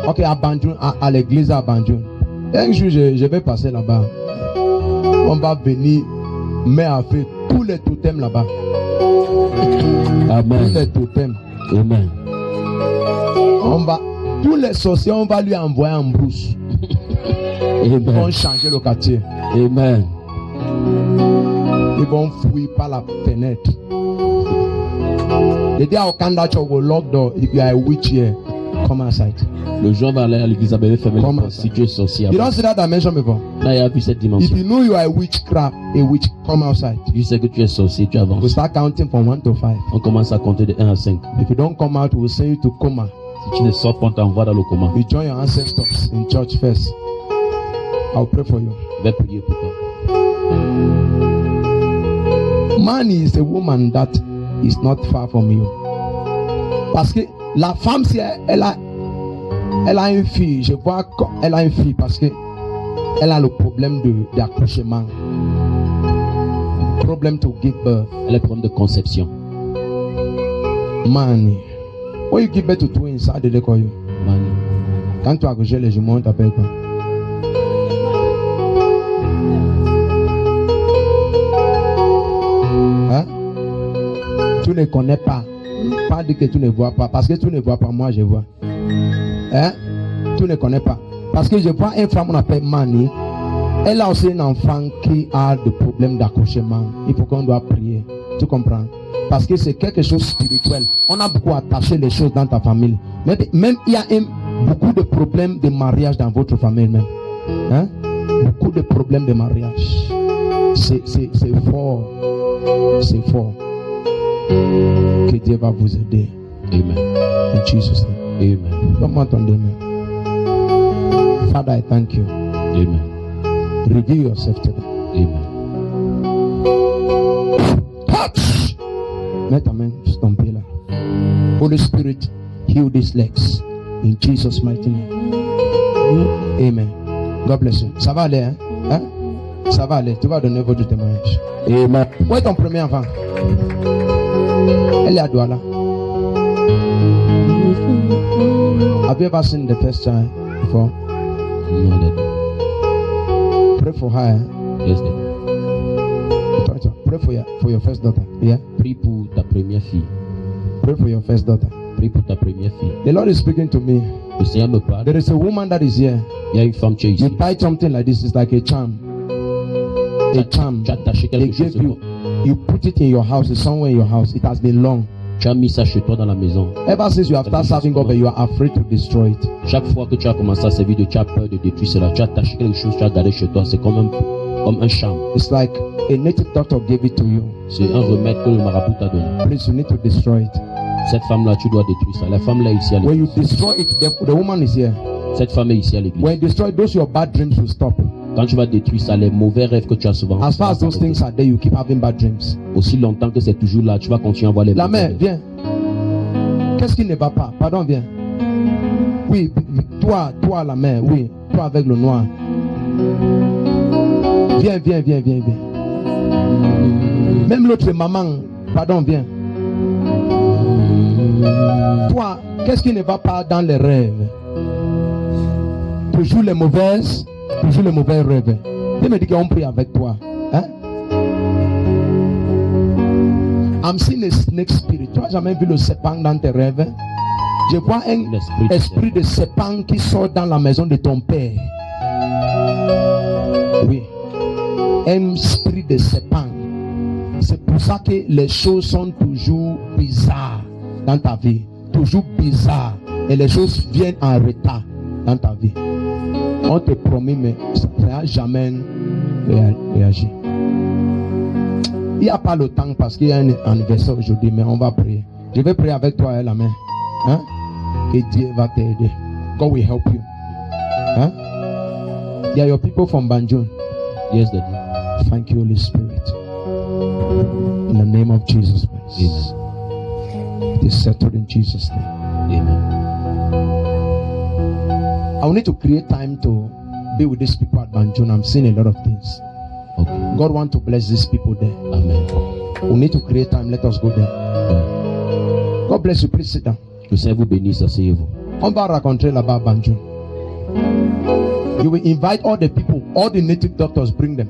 Ok, à Banjul, à l'église à Banjul. Un jour, je vais passer là-bas. On va venir mettre à faire tous les totems là-bas. Tous Amen. les totems. Amen. Tous les sorciers, on va lui envoyer en brousse. Ils vont Amen. changer le quartier. Amen. Ils vont fouiller par la fenêtre. The day our candidate will lock door. If you are a witch here, come outside. Le jour va aller à l'église à Bébé fermer Comment la porte. ça? Si tu es sorcier. You don't see that dimension before. Là, il a vu cette If dimension. you know you are a witchcraft, a witch, come outside. Tu sais que tu es sorcier, tu We avances. start counting from 1 to 5. On commence à compter de 1 à 5. If you don't come out, we'll send you to coma. Si tu ne sors pas, on t'envoie dans le coma. You join your ancestors in church first. I'll pray for you. Je vais prier pour toi. Man is a woman that is not far from you. Parce que la femme, si elle a une fille, je vois qu'elle a une fille parce que elle a le problème d'accouchement. Problème to give birth. Elle a un problème de conception. Man, when you give birth to twins, how do they call you? Mani. Quand tu accouches les jumeaux, on t'appelle quoi? Hein? Tu ne connais pas. Pas dire que tu ne vois pas. Parce que tu ne vois pas, moi je vois. Hein? Tu ne connais pas. Parce que je vois une femme qu'on appelle Mani. Elle a aussi un enfant qui a des problèmes d'accouchement. Il faut qu'on doit prier. Tu comprends? Parce que c'est quelque chose de spirituel. On a beaucoup attaché les choses dans ta famille. Même il y a beaucoup de problèmes de mariage dans votre famille même. Hein? Beaucoup de problèmes de mariage. C'est fort. C'est fort. Que Dieu va vous aider. Amen. In Jesus' name. Amen. Donne-moi ton amen. Father, I thank you. Amen. Reveal yourself to them. Amen. Touch. Mets ta main sur ton pied là. Holy Spirit, heal these legs. In Jesus' mighty name. Amen. God bless you. Ça va aller, hein? Hein? Ça va aller. Tu vas donner votre témoignage. Amen. Où est ton premier enfant? Elle est à Douala. Have you ever seen the first child before? No, Daddy. Pray for her. Yes, Daddy. Pray for your first daughter. Yeah. Prie pour ta première fille. Pray for your first daughter. Prie pour ta première fille. The Lord is speaking to me. Le Seigneur me parle. There is a woman that is here. Il y a une femme qui est You ici. tied something like this. It's like a charm. A charm. Tu as attaché They quelque chose. gave you. You put it in your house. It's somewhere in your house. It has been long. Tu as mis ça chez toi dans la maison. Ever since you have started serving God, but you are afraid to destroy it. Chaque fois que tu as commencé à servir Dieu, tu as peur de détruire cela. Tu as attaché quelque chose, tu as gardé chez toi. C'est comme un charme. It's like a native doctor gave it to you. C'est un remède que le marabout t'a donné. Please, you need to destroy it. Cette femme-là, tu dois détruire ça. La femme-là est ici à When you l'église. destroy it, the woman is here. Cette femme est ici à l'église. When you destroy those, your bad dreams will stop. Quand tu vas détruire ça, les mauvais rêves que tu as souvent. As far as those things are there, you keep having bad dreams. Aussi longtemps que c'est toujours là, tu vas continuer à voir les La mauvais mère, rêves. viens. Qu'est-ce qui ne va pas? Pardon, viens. Oui, toi la mère, oui. Toi avec le noir. Viens. Même l'autre maman, pardon, viens. Toi, qu'est-ce qui ne va pas dans les rêves? Toujours les mauvais rêves. Viens me dire qu'on prie avec toi. Hein? I'm seeing a snake spirit. Tu n'as jamais vu le serpent dans tes rêves? Je vois un esprit de serpent qui sort dans la maison de ton père. Oui. Un esprit de serpent. C'est pour ça que les choses sont toujours bizarres dans ta vie. Toujours bizarres. Et les choses viennent en retard dans ta vie. On te promet, mais ça n'a jamais réagi. Il n'y a pas le temps parce qu'il y a un anniversaire aujourd'hui, mais on va prier. Je vais prier avec toi, la main. Hein? Et Dieu va t'aider. God will help you. Hein? Yeah, your people from Banjul. Yes, Daddy. Thank you, Holy Spirit. In the name of Jesus Christ. Amen. It is settled in Jesus' name. Amen. I will need to create time to be with these people at Banjul. I'm seeing a lot of things. Okay. God wants to bless these people there. Amen. We need to create time. Let us go there. God bless you. Please sit down. Que le Seigneur vous bénisse, asseyez-vous. On va raconter là-bas à Banjul. You will invite all the people, all the native doctors, bring them.